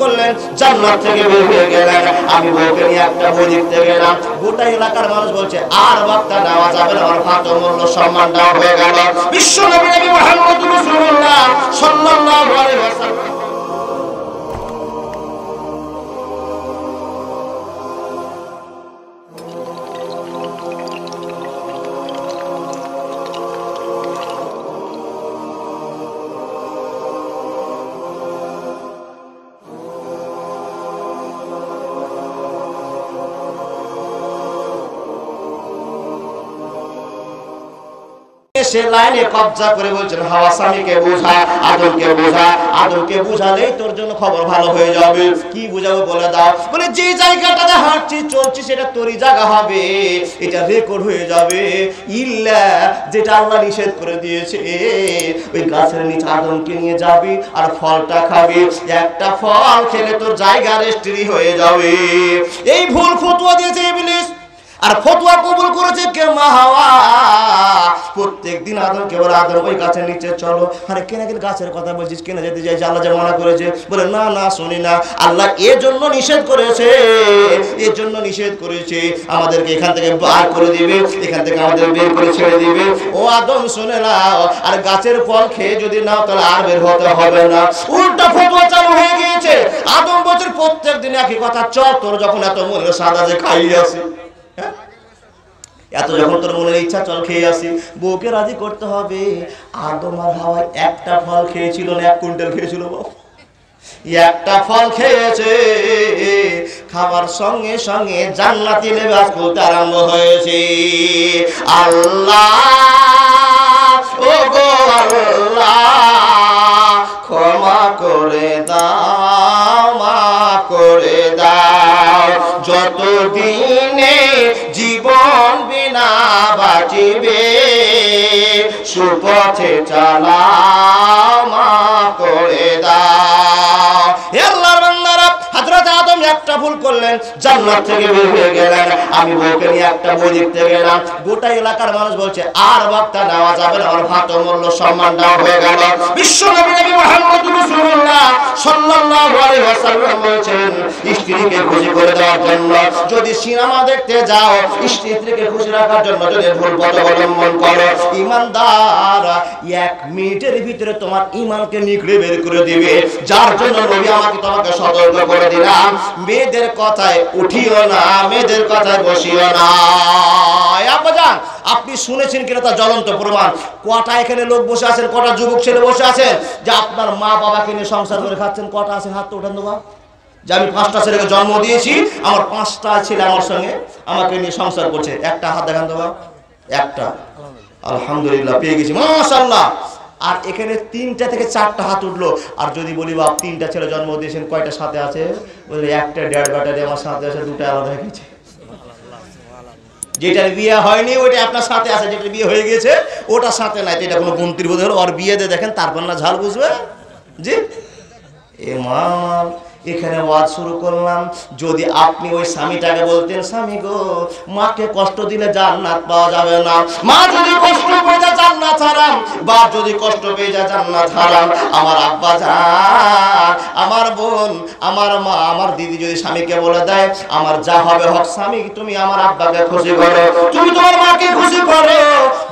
করলেন, জান্নাত থেকে বের হয়ে গেলেন। আমি বউকে নিয়ে একটা বই লিখতে গেলাম, গোটা এলাকার মানুষ বলছে আর বক্তা নেওয়া যাবে না, আমার ফাতো মূল্য সম্মান দেওয়া হয়ে গেল। বিশ্ব নবী মুহাম্মদ রাসূলুল্লাহ সাল্লাল্লাহু আলাইহি ওয়াসাল্লাম সে লাইনে কবজা করে বলছেন, হাওয়া স্বামীকে বোঝা, আদমকে বোঝা, আদমকে বুঝালেই তোর জন্য খবর ভালো হয়ে যাবে। কি বুঝাবো বলে দাও। বলে যে জায়গাটাতে হাঁটছি চলছি সেটা তোরই জায়গা হবে, এটা রেকর্ড হয়ে যাবে। ইল্লা যেটা আল্লাহ নিষেধ করে দিয়েছে, ওই গাছের নিচে আদমকে নিয়ে যাবি আর ফলটা খাবি, একটা ফল খেলে তোর জায়গা রেস্ট্রি হয়ে যাবে। এই ভুল ফতোয়া দিয়েছে ইবলিস, আর ফতোয়া কবুল করেছে কে? মা হাওয়া। প্রত্যেকদিন আদমকে বলে, আদম ওই গাছের নিচে চলো। আরে কেন গাছের কথা বলছিস, কেন যেতে চাইছে? আল্লাহ যে মানা করেছে। বলে না না শুনি না, আল্লাহ এর জন্য নিষেধ করেছে, এর জন্য নিষেধ করেছে, আমাদেরকে এখান থেকে বার করে দিবে, এখান থেকে আমাদের বের করে ছেড়ে দিবে। ও আদম শুনে নাও, আর গাছের ফল খেয়ে যদি নাও তাহলে আর বের হতে হবে না। উল্টা ফতোয়া চালু হয়ে গিয়েছে। আদম বলছে প্রত্যেক দিন একই কথা, চল তোর যখন এত মনে সাদা যে খাইয়ে আসি, এত যখন তোর মনের ইচ্ছা চল খেয়ে আসি, বউকে রাজি করতে হবে। আদম আর হাওয়া একটা ফল খেয়েছিল না 1 কুইন্টাল খেয়েছিল? একটা ফল খেয়েছে, খাবার সঙ্গে সঙ্গে জান্নাতি লেবাস খুলতে আরম্ভ হয়েছে। আল্লাহ ও গো আল্লাহ, ক্ষমা করে দাও, মাফ করে দাও, যতদিনে জীবন বিনা বাঁচিবে সুপথে চালাও, মাফ করে দাও। হে আল্লাহর বান্দারা, হযরত আদম একটা ভুল করলেন, জান্নাত থেকে বের হয়ে গেলেন। আমি বউকে নিয়ে একটা বই লিখতে গেলাম, গোটা এলাকার মানুষ বলছে আর বক্তা নেওয়া যাবে না, আমার ফাতো মূল্য সম্মান দেওয়া হয়ে গেল। বিশ্ব নবী মুহাম্মদ রাসূলুল্লাহ সাল্লাল্লাহু আলাইহি ওয়াসাল্লাম বলেছেন, স্ত্রীকে খুশি করে দেওয়ার জন্য যদি সিনেমা দেখতে যাও, স্ত্রীকে খুশি রাখার জন্য যদি ভুল পথ অবলম্বন করো, ঈমানদার 1 মিনিটের ভিতরে তোমার ঈমানকে নিকড়ে বের করে দিবে। যার জন্য নবী তোমাকে সতর্ক করে দিলাম, মেয়েদের কথায় উঠিও না, মেয়েদের কথায় বসিও না। আব্বাজান, আপনি শুনেছেন কিনা তা জ্বলন্ত প্রমাণ। কটা এখানে লোক বসে আছেন, কটা যুবক ছেলে বসে আছেন যে আপনার মা বাবাকে নিয়ে সংসার করে খাচ্ছেন? কটা আছে? হাত তো উঠান দেবো। যে আমি 5টা ছেলেকে জন্ম দিয়েছি, আমার 5টা ছেলে আমার সঙ্গে আমাকে নিয়ে সংসার করছে। একটা হাত দেখান দেবো। একটা, আলহামদুলিল্লাহ পেয়ে গেছি, মাশাআল্লাহ। আর এখানে 3টা থেকে 4টা হাত উঠলো। আর যদি বলি বাপ 3টা ছেলে জন্ম দিয়েছেন, কয়টা সাথে আছে? বলে একটা 1.5 ব্যাটারি আমার সাথে আছে, 2টা আলাদা হয়ে গেছে। যেটার বিয়ে হয়নি ওইটা আপনার সাথে আছে, যেটা বিয়ে হয়ে গেছে ওটা সাথে নাই। এটা কোনো গুনতির বোধ হলো, ওর বিয়ে দিয়ে দেখেন, তারপর না ঝাল বুঝবে। জি এ মা, এখানে ওয়াজ শুরু করলাম, যদি আপনি ওই স্বামীটাকে বলতেন, স্বামী গো, মাকে কষ্ট দিলে জান্নাত পাওয়া যাবে না, মা যদি কষ্ট পেয়ে যায় জান্নাত হারাম, বাপ যদি কষ্ট পেয়ে যায় জান্নাত হারাম। আমার আব্বা জান, আমার বোন, আমার মা, আমার দিদি যদি স্বামীকে বলে দেয়, আমার যা হবে হোক, স্বামী তুমি আমার আব্বাকে খুশি করো, তুমি তোমার মাকে খুশি করো।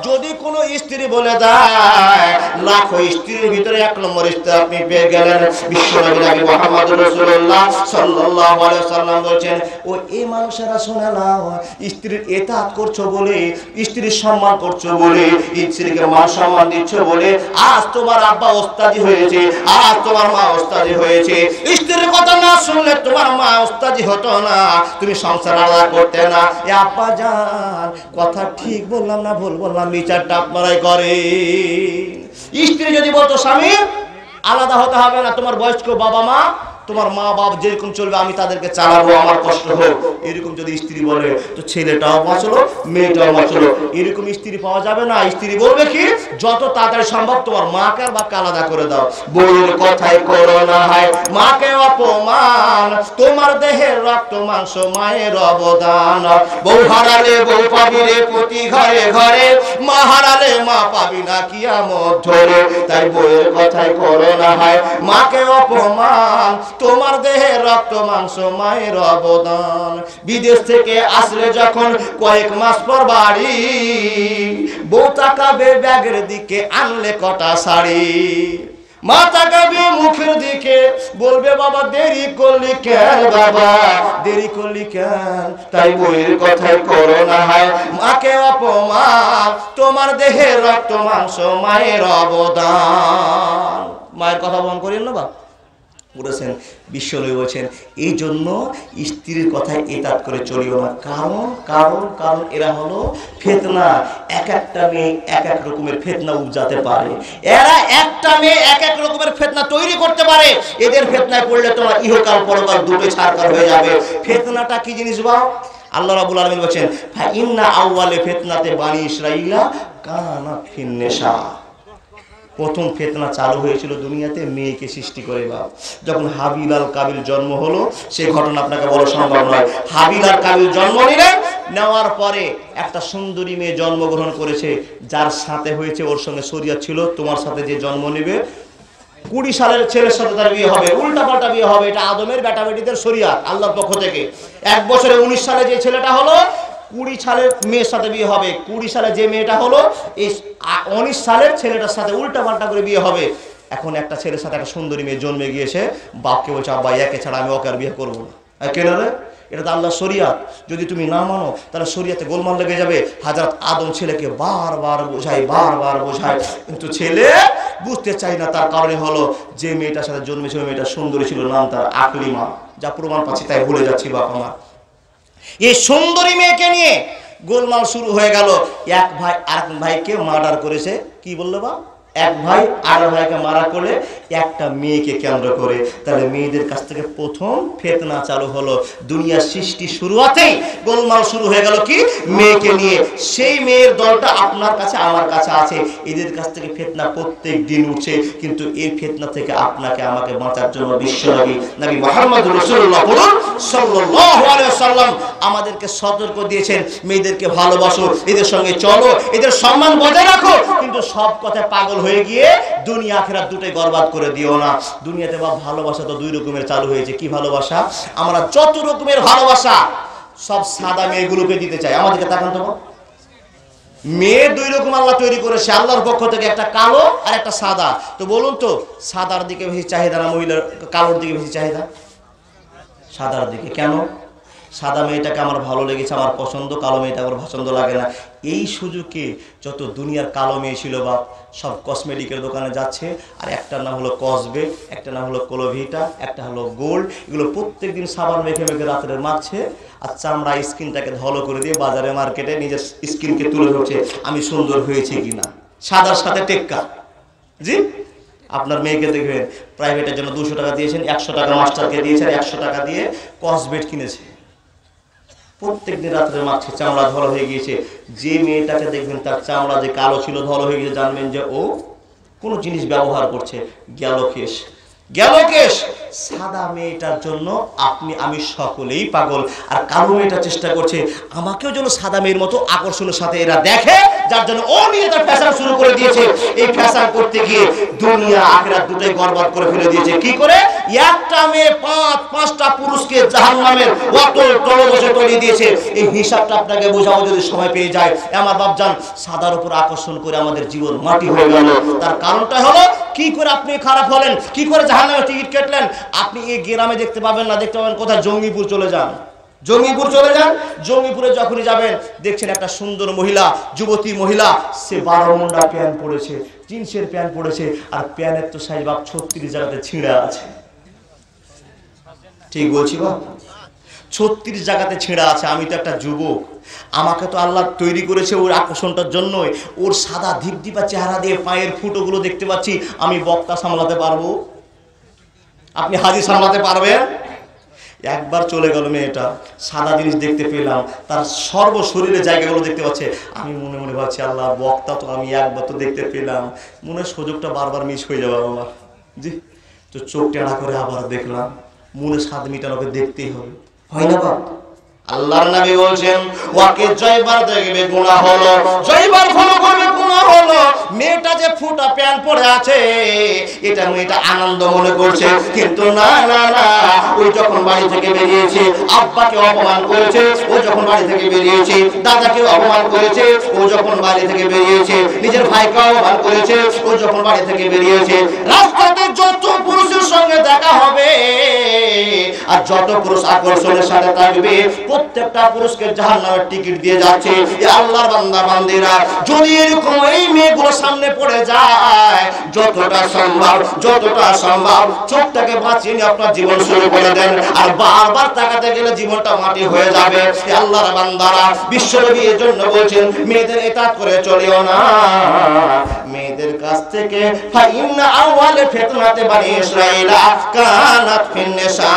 যদি কোনো স্ত্রী বলে দেয়, লাখো স্ত্রীর ভিতরে 1 নম্বর স্ত্রী আপনি পেয়ে গেলেন। বিশ্বনবী মুহাম্মদ রাসূলুল্লাহ সাল্লাল্লাহু আলাইহি ওয়াসাল্লাম বলেন, ও এই মানুষেরা শুনে নাও, স্ত্রীর ইতাআত করছো বলে, স্ত্রীর সম্মান করছো বলে, স্ত্রীকে মান সম্মান দিচ্ছ বলে আজ তোমার আব্বা ওস্তাদি হয়েছে, আজ তোমার মা ওস্তাদি হয়েছে। স্ত্রীর কথা না শুনলে তোমার মা ওস্তাদি হতো না, তুমি সংসার আলাদা করতে না। এ আব্বা জান, কথা ঠিক বললাম না ভুল বললাম? বিচারটা আপনারাই করেন। স্ত্রী যদি বলতো স্বামী আলাদা হতে হবে না, তোমার বয়স্ক বাবা মা, তোমার মা বাপ যেরকম চলবে আমি তাদেরকে চালাবো, আমার কষ্ট হোক, এরকম যদি স্ত্রী বলে, তো ছেলেটাও বাঁচলো, মেয়েটাও বাঁচলো। এরকম স্ত্রী পাওয়া যাবে না। স্ত্রী বলবে কি, যত তাড়াতাড়ি সম্ভব তোমার মাকে আর বাপকে আলাদা করে দাও। বউয়ের কথাই করো না হয় মাকে অপমান, তোমার দেহের রক্ত মাংস মায়ের অবদান। বউ হারালে বউ পাবি রে প্রতি ঘরে ঘরে, মা হারালে মা পাবি না কিয়ামত ধরে। তাই বউয়ের কথাই করো না হয় মাকে অপমান, তোমার দেহে রক্ত মাংস মায়ের অবদান। বিদেশ থেকে আসলে যখন কয়েক মাস পর বাড়ি, বউ তাকাবে ব্যাগের দিকে, আনলে কটা শাড়ি। মা তাকাবে মুখের দিকে, বলবে বাবা দেরি করলি কেন, বাবা দেরি করলি কেন। তাই বউয়ের কথাই করো না হয় মাকে অপমান, তোমার দেহে রক্ত মাংস মায়ের অবদান। মায়ের কথা বহন করেন না বাপ বলেছেন, বিশ্বনবী বলছেন এই জন্য স্ত্রীর কথায় এতাত করে চলিও না। কারণ কারণ কারণ এরা হলো ফিতনা। এক একটা মেয়ে এক এক রকমের ফিতনা উপজাতে পারে, এরা একটা মেয়ে এক এক রকমের ফিতনা তৈরি করতে পারে। এদের ফিতনায় পড়লে তোমার ইহকাল পরকাল দুটোই ছাড়কার হয়ে যাবে। ফিতনাটা কি জিনিস বাবা? আল্লাহ রাব্বুল আলামিন বলেছেন ফা ইন্না আউয়ালে ফিতনাতে বানি ইসরাঈলা কানা ফিন নিসা। প্রথম ফিতনা চালু হয়েছিল দুনিয়াতে মেয়েকে সৃষ্টি করে বাপ। যখন হাবিল আর কাবিল জন্ম হলো, সেই ঘটনা আপনাকে বলা সম্ভব নয়। হাবিল আর কাবিল জন্ম নিলেন, নেওয়ার পরে একটা সুন্দরী মেয়ে জন্মগ্রহণ করেছে। যার সাথে হয়েছে ওর সঙ্গে শরীয়ত ছিল, তোমার সাথে যে জন্ম নেবে 20 সালের ছেলের সাথে তার বিয়ে হবে, উল্টা পাল্টা বিয়ে হবে। এটা আদমের বেটা বেটিদের শরীয়ত আল্লাহর পক্ষ থেকে। 1 বছরে 19 সালে যে ছেলেটা হলো 20 সালের মেয়ের সাথে বিয়ে হবে, 20 সালে যে মেয়েটা হলো এই 19 সালের ছেলেটার সাথে উল্টা পাল্টা করে বিয়ে হবে। এখন একটা ছেলের সাথে একটা সুন্দরী মেয়ে জন্মে গিয়েছে, বাপকে বলছে আব্বা একে ছাড়া আমি ওকে আর বিয়ে করবো না। কেন রে? এটা তো আল্লাহর শরীয়ত, যদি তুমি না মানো তাহলে শরীয়তে গোলমাল লেগে যাবে। হযরত আদম ছেলেকে বারবার বোঝায়, কিন্তু ছেলে বুঝতে চায় না। তার কারণে হলো যে মেয়েটার সাথে জন্মেছে ওই মেয়েটা সুন্দরী ছিল, নাম তার আকলিমা। যা প্রমাণ পাচ্ছি তাই ভুলে যাচ্ছি বাপ আমার। এই সুন্দরী মেয়েকে নিয়ে গোলমাল শুরু হয়ে গেল। এক ভাই আরেক ভাইকে মার্ডার করেছে। কি বললো বা? এক ভাই আর ভাইকে মারা করলে একটা মেয়েকে কেন্দ্র করে। তাহলে মেয়েদের কাছ থেকে প্রথম ফিতনা চালু হলো। দুনিয়ার সৃষ্টি শুরুতেই গোলমাল শুরু হয়ে গেল কি? মেয়েকে নিয়ে। সেই মেয়ের দলটা আপনার কাছে আমার কাছে আছে। এদের কাছ থেকে ফিতনা প্রত্যেক দিন উঠছে, কিন্তু এই ফিতনা থেকে আপনাকে আমাকে বাঁচার জন্য বিশ্বনবী নবী মুহাম্মদুর রাসূলুল্লাহ সাল্লাল্লাহু আলাইহি ওয়াসাল্লাম আমাদেরকে সতর্ক দিয়েছেন, মেয়েদেরকে ভালোবাসো, এদের সঙ্গে চলো, এদের সম্মান বজায় রাখো, কিন্তু সব কথায় পাগল হয়ে গিয়ে দুনিয়া আখিরাত দুটোই বরবাদ করে দিও না। দুনিয়াতে বা ভালোবাসা তো 2 রকমের চালু হয়েছে। কি ভালোবাসা? আমরা যত রকমের ভালোবাসা সব সাদা মেয়েগুলোকে দিতে চাই। আমাদেরকে তাকান তো, মেয়ে 2 রকম আল্লাহ তৈরি করেছে আল্লাহর পক্ষ থেকে, একটা কালো আর একটা সাদা। তো বলুন তো সাদার দিকে বেশি চাহিদা না মহিলার কালোর দিকে বেশি চাহিদা? সাদার দিকে। কেন? সাদা মেয়েটাকে আমার ভালো লেগেছে, আমার পছন্দ, কালো মেয়েটা আমার পছন্দ লাগে না। এই সুযোগে যত দুনিয়ার কালো মেয়ে ছিল বাপ, সব কসমেটিকের দোকানে যাচ্ছে, আর একটা নাম হলো কসবে, একটা নাম হলো কোলোভিটা, একটা হলো গোল্ড। এগুলো প্রত্যেক দিন সাবান মেখে মেখে রাত্রে মাখছে, আর চামড়া স্কিনটাকে ধলো করে দিয়ে বাজারে মার্কেটে নিজের স্কিনকে তুলে ধরছে আমি সুন্দর হয়েছি কিনা। সাদার সাথে টেক্কা। জি, আপনার মেয়েকে দেখবেন প্রাইভেটের জন্য 200 টাকা দিয়েছেন, 100 টাকা মাস্টারকে দিয়েছেন, 100 টাকা দিয়ে কসবেট কিনেছে, প্রত্যেকদিন রাত্রে মারছে, চামড়া ধলা হয়ে গিয়েছে। যে মেয়েটাকে দেখবেন তার চামড়া যে কালো ছিল, ধলা হয়ে গিয়েছে, জানবেন যে ও কোনো জিনিস ব্যবহার করছে। গেল কেশ। সাদা মেয়েটার জন্য আপনি আমি সকলেই পাগল, আর কালো মেয়েটা চেষ্টা করছে আমাকেও যেন সাদা মেয়ের মতো আকর্ষণের সাথে এরা দেখে, যার জন্য ও নিয়ে তার ফ্যাশন শুরু করে দিয়েছে। এই ফ্যাশন করতে গিয়ে দুনিয়া আখিরাত দুটোই বরবাদ করে ফেলে দিয়েছে। কি করে? একটা মেয়ে 5-5টা পুরুষকে জাহান্নামের অতল তলদেশে তলিয়ে দিয়েছে। এই হিসাবটা আপনাকে বোঝাবো যদি সময় পেয়ে যায়। আমার বাপজান, সাদার উপর আকর্ষণ করে আমাদের জীবন মাটি হয়ে গেল। তার কারণটা হলো কি করে আপনি খারাপ হলেন, কি করে জাহান্নামের টিকিট কাটলেন। আপনি এই গ্রামে দেখতে পাবেন না, দেখতে পাবেন কোথায়? জঙ্গিপুর চলে যান। জঙ্গিপুরে যখনই যাবেন দেখছেন একটা সুন্দর মহিলা, যুবতী মহিলা, সে 12 মুন্ডা প্যান্ট পরেছে, জিন্সের প্যান্ট পরেছে, আর প্যান্টের তো সাইজ বাপ 36 জায়গাতে ছিঁড়া আছে। ঠিক বলছি বাপ? 36 জায়গাতে ছেঁড়া আছে। আমি তো একটা যুবক, আমাকে তো আল্লাহ তৈরি করেছে ওর আকর্ষণটার জন্যই। ওর সাদা ধিপধিপা চেহারা দিয়ে পায়ের ফুটোগুলো দেখতে পাচ্ছি। আমি বক্তা সামলাতে পারবো? আপনি হাজি সামলাতে পারবেন? একবার চলে গেল মেয়েটা, সাদা জিনিস দেখতে পেলাম, তার সর্বশরীরের জায়গাগুলো দেখতে পাচ্ছে। আমি মনে মনে ভাবছি আল্লাহ, বক্তা তো আমি একবার তো দেখতে পেলাম, মনে হয় সুযোগটা বারবার মিস হয়ে যাবে বাবা। জি, তো চোখ টেড়া করে আবার দেখলাম, মনে স্বাদ মিটানোকে দেখতেই হবে, হয় না বাপ? আল্লাহর নবী বলছেন ওয়াকে জয়বার দেখবে গুনাহ হলো, জয়বার ফলো করবে গুনাহ হলো মেয়েটা যে ফুটা প্যান্ট পরে আছে এটা মেয়েটা আনন্দ মনে করছে, কিন্তু না না না, ওই যখন বাড়ি থেকে বেরিয়েছে আব্বাকে অপমান করেছে, ও যখন বাড়ি থেকে বেরিয়েছে দাদাকে অপমান করেছে, ও যখন বাড়ি থেকে বেরিয়েছে নিজের ভাইকে অপমান করেছে, ও যখন বাড়ি থেকে বেরিয়েছে রাস্তাতে যত পুরুষের সঙ্গে দেখা হবে আর যত পুরুষ আকর্ষণের সাথে থাকবে প্রত্যেকটা পুরুষকে জাহান্নামের টিকিট দিয়ে যাচ্ছে। আল্লাহর বান্দা বান্দিরা, যদি এরকম এই মেয়েগুলো সামনে পড়ে যায় যতটা সম্ভব চোখটাকে বাঁচিয়ে নিয়ে আপনার জীবন শুরু করে দেন, আর বারবার তাকাতে গেলে জীবনটা মাটি হয়ে যাবে। আল্লাহর বান্দারা, বিশ্বনবী এর জন্য বলছেন মেয়েদের এতাত করে চলিও না, মেয়েদের কাছ থেকে ফাইন্না আওয়ালে ফিতনাতে বানি ইসরাঈলা কানাত ফিন নিসা,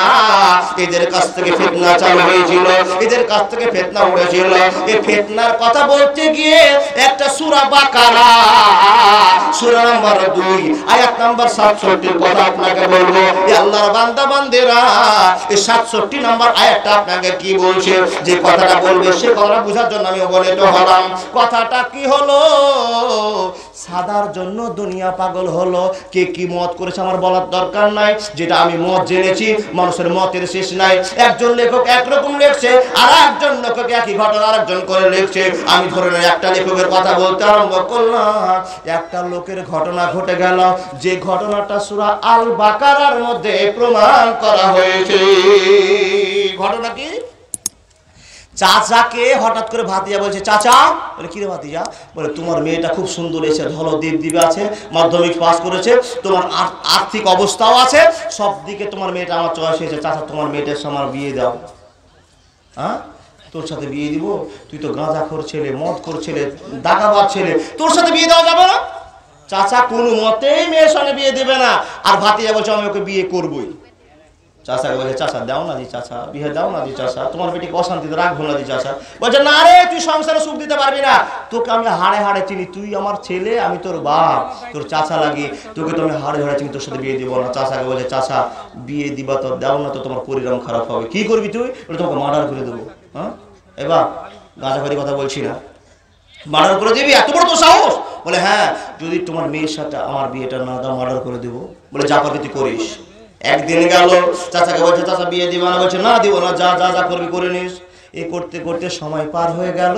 এদের কাছ থেকে ফিতনা চালু হয়েছিল, এদের কাছ থেকে ফিতনা উঠেছিল। এই ফিতনার কথা বলতে গিয়ে একটা সূরা বাকারা সূরা নাম্বার 2 আয়াত নাম্বার 67 কথা আপনাকে বলবো। এই আল্লাহর বান্দা বান্দেরা, এই 67 নাম্বার আয়াতটা আপনাকে কি বলছে, যে কথাটা বলবে সে কথাটা বোঝার জন্য আমি বলিত হলাম। কথাটা কি হলো, সাদার জন্য দুনিয়া পাগল হলো। কে কি মত করেছে আমার বলার দরকার নাই, যেটা আমি মত জেনেছি মানুষের মতের শেষ নাই। একজন লেখক একরকম লিখছে, আর একজন লেখক একই ঘটনা আরেকজন করে লিখছে। আমি ধরেন একটা লেখকের কথা বলতে আরম্ভ করলাম, একটা লোকের ঘটনা ঘটে গেল, যে ঘটনাটা সূরা আল বাকারার মধ্যে প্রমাণ করা হয়েছে। ঘটনা কি, চাচাকে হঠাৎ করে ভাতিজা বলছে, চাচা, বলে কি রে ভাতিজা, বলে তোমার মেয়েটা খুব সুন্দর এসে ধলো দিবে আছে, মাধ্যমিক পাস করেছে, তোমার আর্থিক অবস্থাও আছে, সব দিকে তোমার মেয়েটা আমার চয়েস হয়েছে, চাচা তোমার মেয়েটার সাথে আমার বিয়ে দাও। হ্যাঁ, তোর সাথে বিয়ে দিব, তুই তো গাঁজাখোর ছেলে, মদখোর ছেলে, দাগাবাজ ছেলে, তোর সাথে বিয়ে দেওয়া যাবে না। চাচা কোনো মতেই মেয়ের সঙ্গে বিয়ে দেবে না, আর ভাতিজা বলছে আমি ওকে বিয়ে করবই। চাচাকে বলে, চাচা দাও না দি, চাচা বিয়ে দাও না দি, চাচা তোমার বেটিকে অশান্তিতে রাখবো না দি। চাচা বলছে, না রে, তুই সংসারে সুখ দিতে পারবি না, তোকে আমি হাড়ে হাড়ে চিনি, তুই আমার ছেলে, আমি তোর বাপ, তোর চাচা লাগি, তোকে তো আমি হাড়ে হাড়ে চিনি, তোর সাথে বিয়ে দিব না। চাচাকে বলছে, চাচা বিয়ে দিবা তো দাও না তো তোমার পরিণাম খারাপ হবে। কি করবি তুই? বলে তোমাকে মার্ডার করে দেবো। হ্যাঁ, এবার গাঁজাখড়ি কথা বলছি না, মার্ডার করে দিবি, এত বড় তো সাহস? বলে হ্যাঁ, যদি তোমার মেয়ের সাথে আমার বিয়েটা না দাও মার্ডার করে দেবো। বলে যা পারবি তুই করিস। একদিন গেল, চাচাকে বলছে, চাচা বিয়ে দিবা না? বলছে না দিব না, যা যা যা করবি করে নিস। এই করতে করতে সময় পার হয়ে গেল।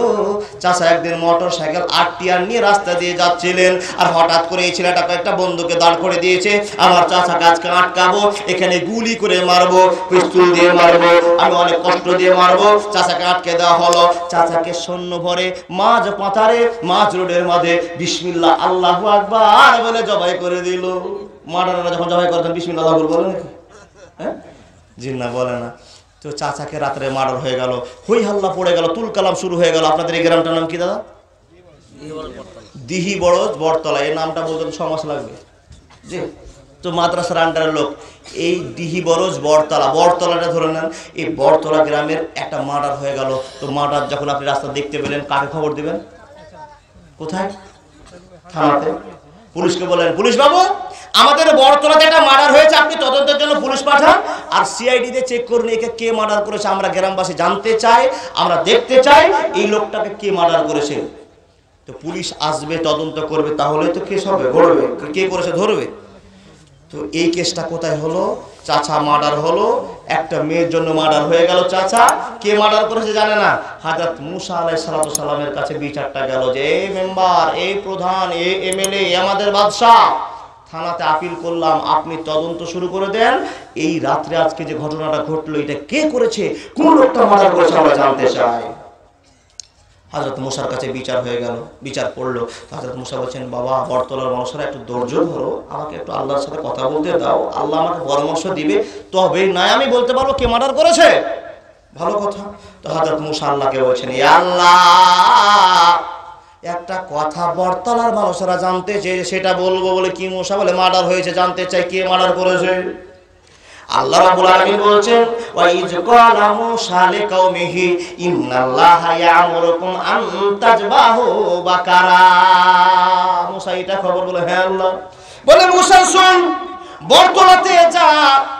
চাচা একদিন মোটর সাইকেল আরটিআর নিয়ে রাস্তা দিয়ে যাচ্ছিলেন, আর হঠাৎ করে এই ছেলেটা কয়েকটা বন্ধুকে দাঁড় করে দিয়েছে, আমার চাচাকে আজকে আটকাবো, এখানে গুলি করে মারবো, পিস্তল দিয়ে মারবো, আমি অনেক কষ্ট দিয়ে মারবো। চাচাকে আটকে দেওয়া হলো। চাচাকে সৈন্য ভরে মাঝ পাতারে, মাঝ রোডের মাঝে বিসমিল্লাহ আল্লাহু আকবার বলে জবাই করে দিল। মার্ডাররা যখন জবাই করতেন বিসমিল্লাহ আল্লাহু আকবার বলে নাকি? হ্যাঁ, জিন্না বলে না। তো চাচাকে রাত্রে মার্ডার হয়ে গেল, হই হাল্লা পড়ে গেল, তুল কালাম শুরু হয়ে গেল। আপনাদের এই গ্রামটার নাম কি দাদা? দিহি বড়জ বটতলা। এই নামটা বলতে 6 মাস লাগবে। জি, তো মাদ্রাসার আন্ডারের লোক। এই দিহি বড়জ বটতলাটা ধরে নেন, এই বটতলা গ্রামের একটা মার্ডার হয়ে গেল। তো মার্ডার যখন আপনি রাস্তা দেখতে পেলেন, কাকে খবর দিবেন? কোথায়? থানাতে। পুলিশকে বলেন, পুলিশ বাবু আমাদের বড়তলাতে একটা মার্ডার হয়েছে, আপনি তদন্তের জন্য পুলিশ পাঠান, আর সিআইডিতে চেক করুন একে কে মার্ডার করেছে, আমরা গ্রামবাসী জানতে চাই, আমরা দেখতে চাই এই লোকটাকে কে মার্ডার করেছে। তো পুলিশ আসবে, তদন্ত করবে, তাহলে তো কেস হবে, ধরবে, কে করেছে ধরবে। তো এই কেসটা কোথায় হলো? চাচা মার্ডার হলো, একটা মেয়ের জন্য মার্ডার হয়ে গেল। চাচা কে মার্ডার করেছে জানে না, হযরত মুসা আলাইহিস সালামের কাছে বিচারটা গেল যে এই মেম্বার, এই প্রধান, এই এমএলএ, আমাদের বাদশা, থানাতে আপিল করলাম, আপনি তদন্ত শুরু করে দেন। এই রাত্রে আজকে যে ঘটনাটা ঘটলো এটা কে করেছে, কোন লোকটা মার্ডার করেছে আমরা জানতে চাই। হযরত মুসার কাছে বিচার হয়ে গেল, বিচার পড়লো। হযরত মুসা বলছেন, বাবা বটতলার মানুষরা একটু ধৈর্য ধরো, আমাকে একটু আল্লাহর সাথে কথা বলতে দাও, আল্লাহ আমাকে পরামর্শ দিবে, তবেই নাই আমি বলতে পারবো কে মার্ডার করেছে। ভালো কথা। তো হযরত মুসা আল্লাহকে বলছেন, ইয়া আল্লাহ, একটা কথা বটতলার মানুষরা জানতে চেয়ে, সেটা বলবো। বলে কি মুসা? বলে মার্ডার হয়েছে, জানতে চাই কে মার্ডার করেছে। আল্লাহ রাব্বুল আলামিন বলেন, ওয়া ইয ক্বালা মূসা লিকাওমিহি ইন্নাল্লাহা ইয়া'মুরুকুম আন তাযবাহু বাকারা। মূসা এটা খবর বলে, হ্যাঁ আল্লাহ। বলে মুসা শুন, বটতলাতে যা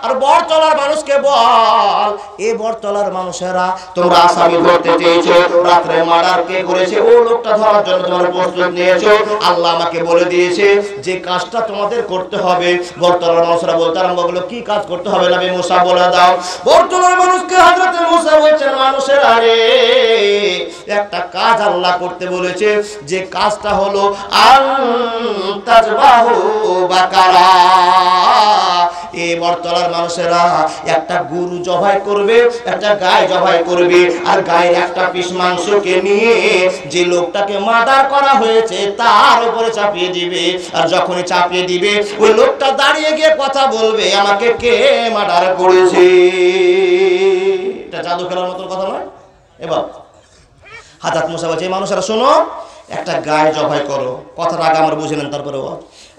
আর বড়তলার মানুষকে বল, এই বড়তলার মানুষেরা তোমরা আসামি ধরতে চেয়েছো, রাত্রে মার্ডার কে করেছে ও লোকটা ধরার জন্য তোমরা প্রস্তুত নিয়েছো। আল্লাহ আমাকে বলে দিয়েছে যে কাজটা তোমাদের করতে হবে। বড়তলার মানুষরা বলতে আরম্ভ করলো, কি কাজ করতে হবে নবী মুসা বলে দাও। বড়তলার মানুষকে হযরত মুসা বলছেন, মানুষের আরে একটা কাজ আল্লাহ করতে বলেছে, যে কাজটা হলো আনতাজবাহু বাকারা। এই বড়তলার মানুষেরা একটা গরু জবাই করবে, একটা গায় জবাই করবে, আর গায়ের একটা পিস মাংসকে নিয়ে যে লোকটাকে মার্ডার করা হয়েছে তার উপরে চাপিয়ে দিবে। আর যখনই চাপিয়ে দিবে ওই লোকটা দাঁড়িয়ে গিয়ে কথা বলবে, আমাকে কে মার্ডার করেছে। এটা জাদু খেলার মতো কথা নয়। এবার হযরত মুসা বলছে, মানুষেরা শোনো, একটা গায়ে জবাই করো। কথাটা আগে আমরা বুঝে নেন, তারপরে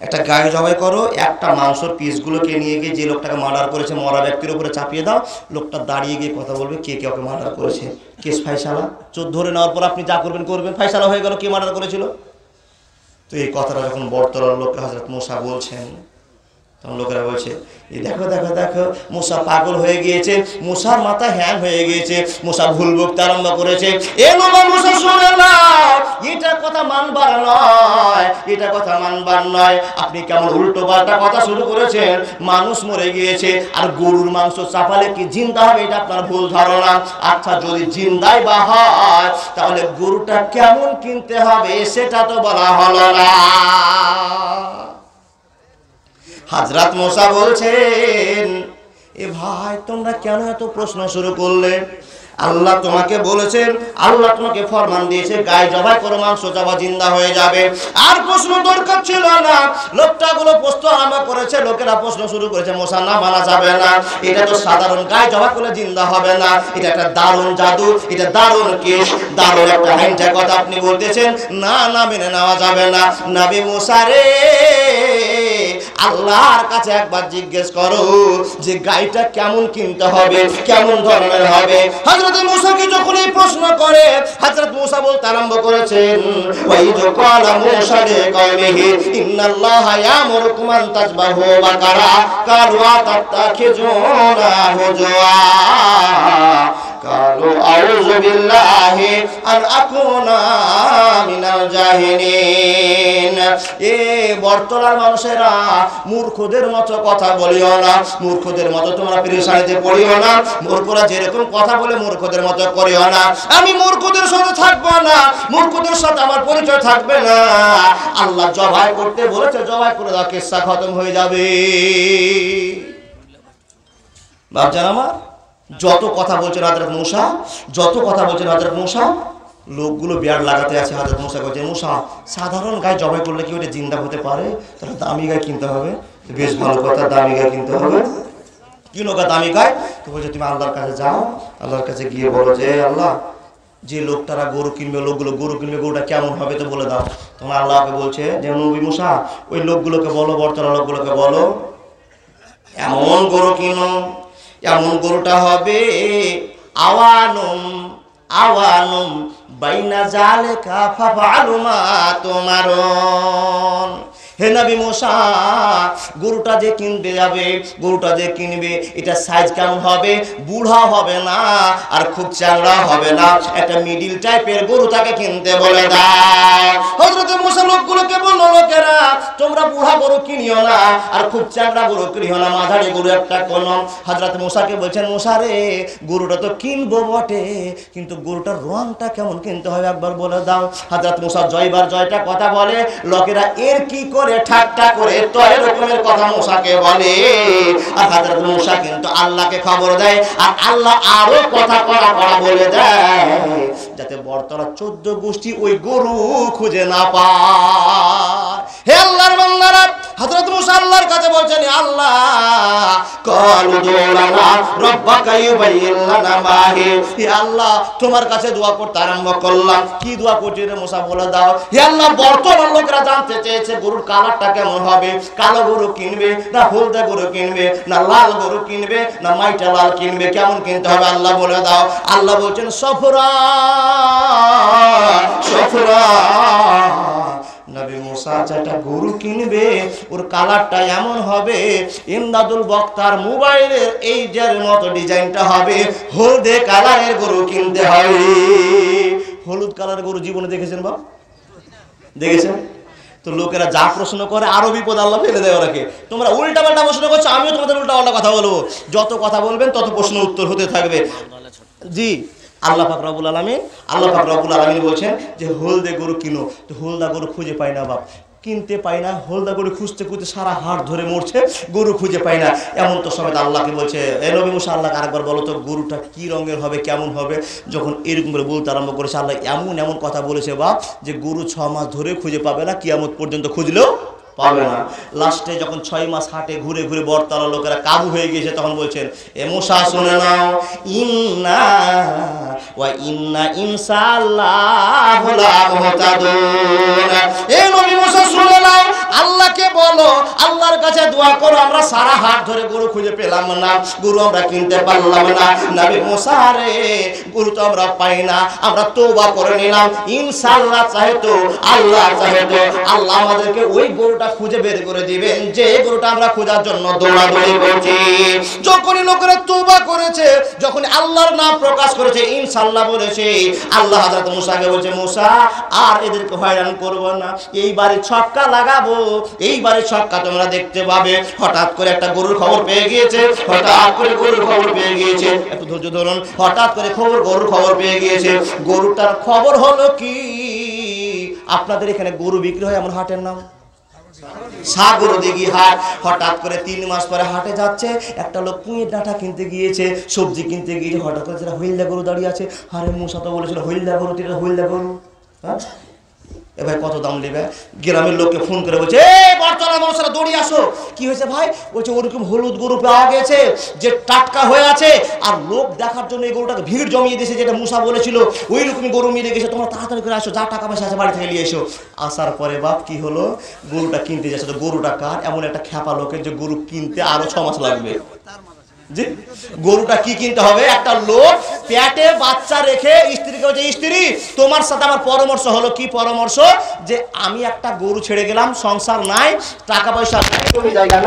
একটা গায়ে জবাই করো, একটা মাংসের পিসগুলোকে নিয়ে গিয়ে যে লোকটাকে মার্ডার করেছে মরা ব্যক্তির উপরে চাপিয়ে দাও। লোকটা দাঁড়িয়ে গিয়ে কথা বলবে, কে কে ওকে মার্ডার করেছে। কেস ফাইসালা ধরে নেওয়ার পর আপনি যা করবেন করবেন, ফাইসালা হয়ে গেল কে মার্ডার করেছিল। তো এই কথাটা যখন বড়তলার লোককে হযরত মুসা বলছেন, তখন লোকেরা বলছে, এই দেখো দেখো দেখো, মুসা পাগল হয়ে গিয়েছে, মুসার মাথা হ্যাং হয়ে গিয়েছে, মুসা ভুল বকতে আরম্ভ করেছে। এ নবা মুসা শুনে নাও, এটা কথা মানবার নয়, এটা কথা মানবার নয়। আপনি কেমন উল্টো পাল্টা কথা শুরু করেছেন। মানুষ মরে গিয়েছে আর গরুর মাংস চাপালে কি জিন্দা হবে, এটা আপনার ভুল ধারণা। আচ্ছা যদি জিন্দাই বা হয় তাহলে গরুটা কেমন কিনতে হবে সেটা তো বলা হলো না। হযরত মুসা বলছেন, এ ভাই তোমরা কেন এত প্রশ্ন শুরু করলে? আল্লাহ তোমাকে বলেছেন, আল্লাহ তোমাকে ফরমান দিয়েছে গায়ে জবাই করো, মাংস চাবা জিন্দা হয়ে যাবে। আর প্রশ্ন দরকার ছিল না। লোকটাগুলো প্রশ্ন আরম্ভ করেছে, লোকেরা প্রশ্ন শুরু করেছে, মুসা না মানা যাবে না, এটা তো সাধারণ গায়ে জবাই করলে জিন্দা হবে না, এটা একটা দারুণ জাদু, এটা দারুণ কেস, দারুণ একটা হাইন্টা কথা আপনি বলতেছেন, না না মেনে নেওয়া যাবে না। নবী মুসা রে, আল্লাহর কাছে একবার জিজ্ঞেস করো যে গাইটা কেমন কিনতে হবে, কেমন ধরনের হবে। হযরত মুসাকে যখন এই প্রশ্ন করে, হযরত মুসা বলতে আরম্ভ করেছেন, ওয়াই যো ক্বালা মুসা লিকাওমিহি ইন্নাল্লাহা ইয়ামুরুকুম আন তাযবাহু বাকারা ক্বালু আতাত্তাখিযুনা হুজুয়া ক্বালু আউযু বিল্লাহি আন আকুনা মিনাল জাহিলিন। এ বর্তমানের মানুষেরা মূর্খদের মতো কথা বলিও না, মূর্খদের মতো তোমরা পেরেশানিতে পড়িও না, মূর্খরা যেরকম কথা বলে মূর্খদের মতো করিও না। আমি মূর্খদের সাথে থাকবো না, মূর্খদের সাথে আমার পরিচয় থাকবে না। আল্লাহ জবাই করতে বলেছে, জবাই করে দাও, কিসসা খতম হয়ে যাবে। বাপজান আমার, যত কথা বলছেন হযরত মুসা, যত কথা বলছেন হযরত মুসা, লোকগুলো বিয়ার লাগাতে আছে। হযরত মুসা বলছে, মুসা সাধারণ গায়ে জবাই করলে কি ওটা জিন্দা হতে পারে? তাহলে দামি গায়ে কিনতে হবে। বেশ ভালো কথা, দামি গায়ে কিনতে হবে। কিনো গা দামি গায়ে? তো বলছে তুমি আল্লাহর কাছে যাও, আল্লাহর কাছে গিয়ে বলো যে আল্লাহ, যে লোকটারা গরু কিনবে, লোকগুলো গরু কিনবে, গরুটা কেমন হবে তো বলে দাও। তোমার আল্লাহকে বলছে যে নবী মুসা ওই লোকগুলোকে বলো, বর্তমান লোকগুলোকে বলো এমন গরু কিনো, এমন গরুটা হবে আওয়ানুম আওয়ানুম বাইনা জালেকা ফাফআলু মা তুমারুন। হে নবী মুসা, গরুটা যে কিনতে যাবে, গরুটা যে কিনবে, এটা সাইজ কেমন হবে? বুড়া হবে না আর খুব চাংড়া হবে না, একটা মিডিল টাইপের গরু তাকে কিনতে বলে দাও। হযরত মুসা লোকগুলোকে বলল, লোকেরা তোমরা বুড়া গরু কিনিও না আর খুব চাংড়া গরু কিনিও না, মাঝারি গরু একটা কোন। হযরত মুসাকে বলছেন, মুসা রে, গরুটা তো কিনবো বটে, কিন্তু গরুটার রংটা কেমন কিনতে হবে একবার বলে দাও। হযরত মুসা জয়বার জয়টা কথা বলে, লোকেরা এর কি করে ঠাট্টা করে তো এরকমের কথা মুসাকে বলে। আর হযরত মুসা কিন্তু আল্লাহকে খবর দেয়, আর আল্লাহ আরো কথা কড়া কড়া বলে দেয়, যাতে বর্তমান 14 গোষ্ঠী ওই গরু খুঁজে না পায়। হে আল্লাহর বান্দারা, হযরত মুসা আল্লাহর কাছে বলছেন, আল্লাহ কালু দুলানা রব্বাকা ইউবাইয়িন লানা মাহি। হে আল্লাহ, তোমার কাছে দোয়া করতে আরম্ভ করলাম। কি দোয়া করছি রে মুসা, বলে দাও। হে আল্লাহ, বর্তমান লোকেরা জানতে চেয়েছে গরুর কালারটা কেমন হবে, কালো গরু কিনবে না হলদে গরু কিনবে, না লাল গরু কিনবে না মাইটা লাল কিনবে, কেমন কিনতে হবে আল্লাহ বলে দাও। আল্লাহ বলছেন, সফরা সফরা নবী মুসা যেটা গরু কিনবে ওর কালারটা এমন হবে ইমদাদুল বক্তার মোবাইলের এই যার মতো ডিজাইনটা হবে, হলদে কালারের গরু কিনতে হবে। হলুদ কালারের গরু জীবনে দেখেছেন বাপ? দেখেছেন? তো লোকেরা যা প্রশ্ন করে আরো বিপদ আল্লাহ ফেলে দেয় ওরাকে। তোমরা উল্টা পাল্টা প্রশ্ন করছো, আমিও তোমাদের উল্টা পাল্টা কথা বলবো। যত কথা বলবেন তত প্রশ্ন উত্তর হতে থাকবে। জি, আল্লাহ পাক রব্বুল আলামিন বলছেন যে হলদে গরু কিনো। তো হলদা গরু খুঁজে পাই না বাপ, কিনতে পাই না। হলদা গরু খুঁজতে খুঁজতে সারা হাট ধরে মরছে, গরু খুঁজে পাই না। এমন তো সময় আল্লাহকে বলছে, এ নবী মুসা আল্লাহকে আরেকবার বলো তো গরুটা কি রঙের হবে, কেমন হবে। যখন এরকম করে বলতে আরম্ভ করেছে, আল্লাহ এমন এমন কথা বলেছে বাপ যে গরু 6 মাস ধরে খুঁজে পাবে না, কিয়ামত পর্যন্ত খুঁজলেও পাবে না। লাস্টে যখন 6 মাস হাটে ঘুরে ঘুরে বর্তালা লোকেরা কাবু হয়ে গিয়েছে, তখন বলছেন, এ মুসা শুনে নাও, ইন্না ওয়া ইন্না ইনশাআল্লাহু লা মুহতাদুন। এ নবী মুসা শুনে নাও, আল্লাহকে বলো, আল্লাহর কাছে দোয়া করো, আমরা সারা হাট ধরে গরু খুঁজে পেলাম না, গরু আমরা কিনতে পারলাম না। নবী মুসা রে, গরু তো আমরা পাই না, আমরা তওবা করে নিলাম, ইনশাআল্লাহ চাহে তো, আল্লাহ চাহে তো আল্লাহ আমাদেরকে ওই গরুটা খুঁজে বের করে দিবেন যে গরুটা আমরা খোঁজার জন্য দৌড়াদৌড়ি করছি। যখনই লোকেরা তওবা করেছে, যখন আল্লাহর নাম প্রকাশ করেছে, ইনশাআল্লাহ বলেছে, আল্লাহ হযরত মুসাকে বলছে, মুসা আর এদেরকে হয়রান করব না, এইবারে ছক্কা লাগাবো, এইবারে ছক্কা তোমরা দেখতে পাবে। হঠাৎ করে একটা গরুর খবর পেয়ে গিয়েছে, হঠাৎ করে গরুর খবর পেয়ে গিয়েছে, একটু ধৈর্য ধরুন, হঠাৎ করে গরুর খবর পেয়ে গিয়েছে। গরুটার খবর হলো কি, আপনাদের এখানে গরু বিক্রি হয় এমন হাটের নাম সাগরদিঘি হাট। হঠাৎ করে 3 মাস পরে হাটে যাচ্ছে, একটা লোক পুঁয়ের ডাঁটা কিনতে গিয়েছে, সবজি কিনতে গিয়েছে, হঠাৎ করে যেটা হইলদা গরু দাঁড়িয়ে আছে। আরে মুসা তো বলেছিল হইলদা গরু, এটা হইলদা গরু, হ্যাঁ এ ভাই কত দাম নেবে? গ্রামের লোককে ফোন করে বলছে, এই বর্তলা মানুষরা দৌড়িয়ে আসো। কি হয়েছে ভাই? বলছে ওরকম হলুদ গরু পাওয়া গেছে যে টাটকা হয়ে আছে, আর লোক দেখার জন্য এই গরুটাকে ভিড় জমিয়ে দিয়েছে, যেটা মুসা বলেছিল ওই রকমই গরু মিলে গেছে, তোমরা তাড়াতাড়ি করে আসো, যা টাকা পয়সা আছে বাড়ি থেকে নিয়ে এসো। আসার পরে বাপ কি হলো, গরুটা কিনতে যাচ্ছে। তো গরুটা কার? এমন একটা খ্যাপা লোকের যে গরু কিনতে আরো 6 মাস লাগবে। জি, গরুটা কি কিনতে হবে? একটা লোক পেটে বাচ্চা রেখে স্ত্রীকে বলছে, স্ত্রী তোমার সাথে আমার পরামর্শ হলো। কি পরামর্শ? যে আমি একটা গরু ছেড়ে গেলাম, সংসার নাই, টাকা পয়সা নাই, জমি জায়গা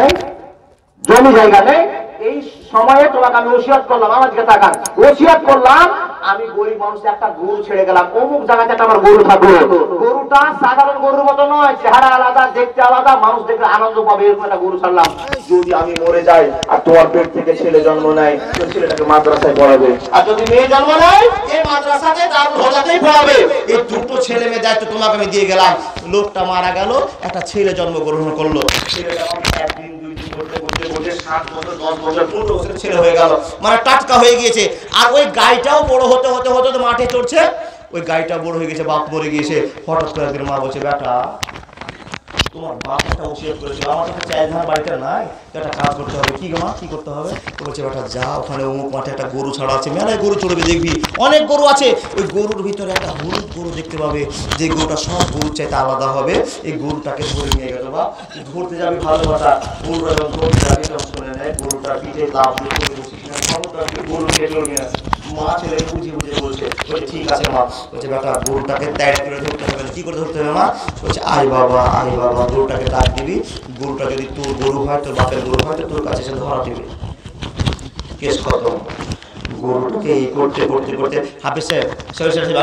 নেই, এই সময়ে তোমাকে আমি ওসিয়ত করলাম, আমার দিকে তাকান, ওসিয়ত করলাম আমি গরিব মানুষ একটা গরু ছেড়ে গেলাম, অমুক জায়গাতে একটা আমার গরু থাকবে। গরুটা সাধারণ গরুর মতো নয়, চেহারা আলাদা, দেখতে আলাদা, মানুষ দেখলে আনন্দ পাবে, এরকম একটা গরু ছাড়লাম। যদি আমি মরে যাই আর তোমার পেট থেকে ছেলে জন্ম নেয়, ওই ছেলেটাকে মাদ্রাসায় পড়াবে, আর যদি মেয়ে জন্ম নেয় এই মাদ্রাসাতে দারুল হদাতেই পড়াবে। এই দুটো ছেলে মেয়ে দায়িত্ব তোমাকে আমি দিয়ে গেলাম। লোকটা মারা গেল, একটা ছেলে জন্মগ্রহণ করলো। ছেলেটা একদিন 2 দিন করতে করতে 7 বছর 10 বছর 15 বছরের ছেলে হয়ে গেল, মানে টাটকা হয়ে গিয়েছে। আর ওই গাইটাও বড় হতে হতে হতে তো মাঠে চড়ছে, ওই গাইটা বড় হয়ে গেছে, বাপ মরে গিয়েছে। হঠাৎ করে একদিন মা বলছে, বেটা তোমার বাপ একটা ওসিয়ত করেছিল, আমার কাছে চাই ধান বাড়িতে নাই, একটা কাজ করতে হবে। কি গো মা, কি করতে হবে? বলছে, বেটা যা, ওখানে অমুক মাঠে একটা গরু ছাড়া আছে, মেলায় গরু চড়বে, দেখবি অনেক গরু আছে, ওই গরুর ভিতরে একটা হলুদ গরু দেখতে পাবে, যে গরুটা সব গরুর চাইতে আলাদা হবে। এই গরুটাকে ধরে নিয়ে গেল। বা ধরতে যাবি ভালো কথা, গরুটা যখন ধরতে যাবি তখন শুনে নেয় গরুটা পিঠে লাভ গরুকে চলবে না। মা ছেলে বুঝিয়ে বুঝিয়ে বলছে, ঠিক আছে মা। বলছে, বেটা গরুটাকে ত্যাগ করে ধরতে হবে। কি করে ধরতে হবে মা? বলছে, আয় বাবা গরুটাকে ডাক দিবি, গরুটা যদি তোর গরু হয়, তোর বাপের গরু হয়, তো তোর কাছে এসে ধরা দিবি, কেস খতম। গরুটাকে এই করতে করতে করতে হাফেজ সাহেব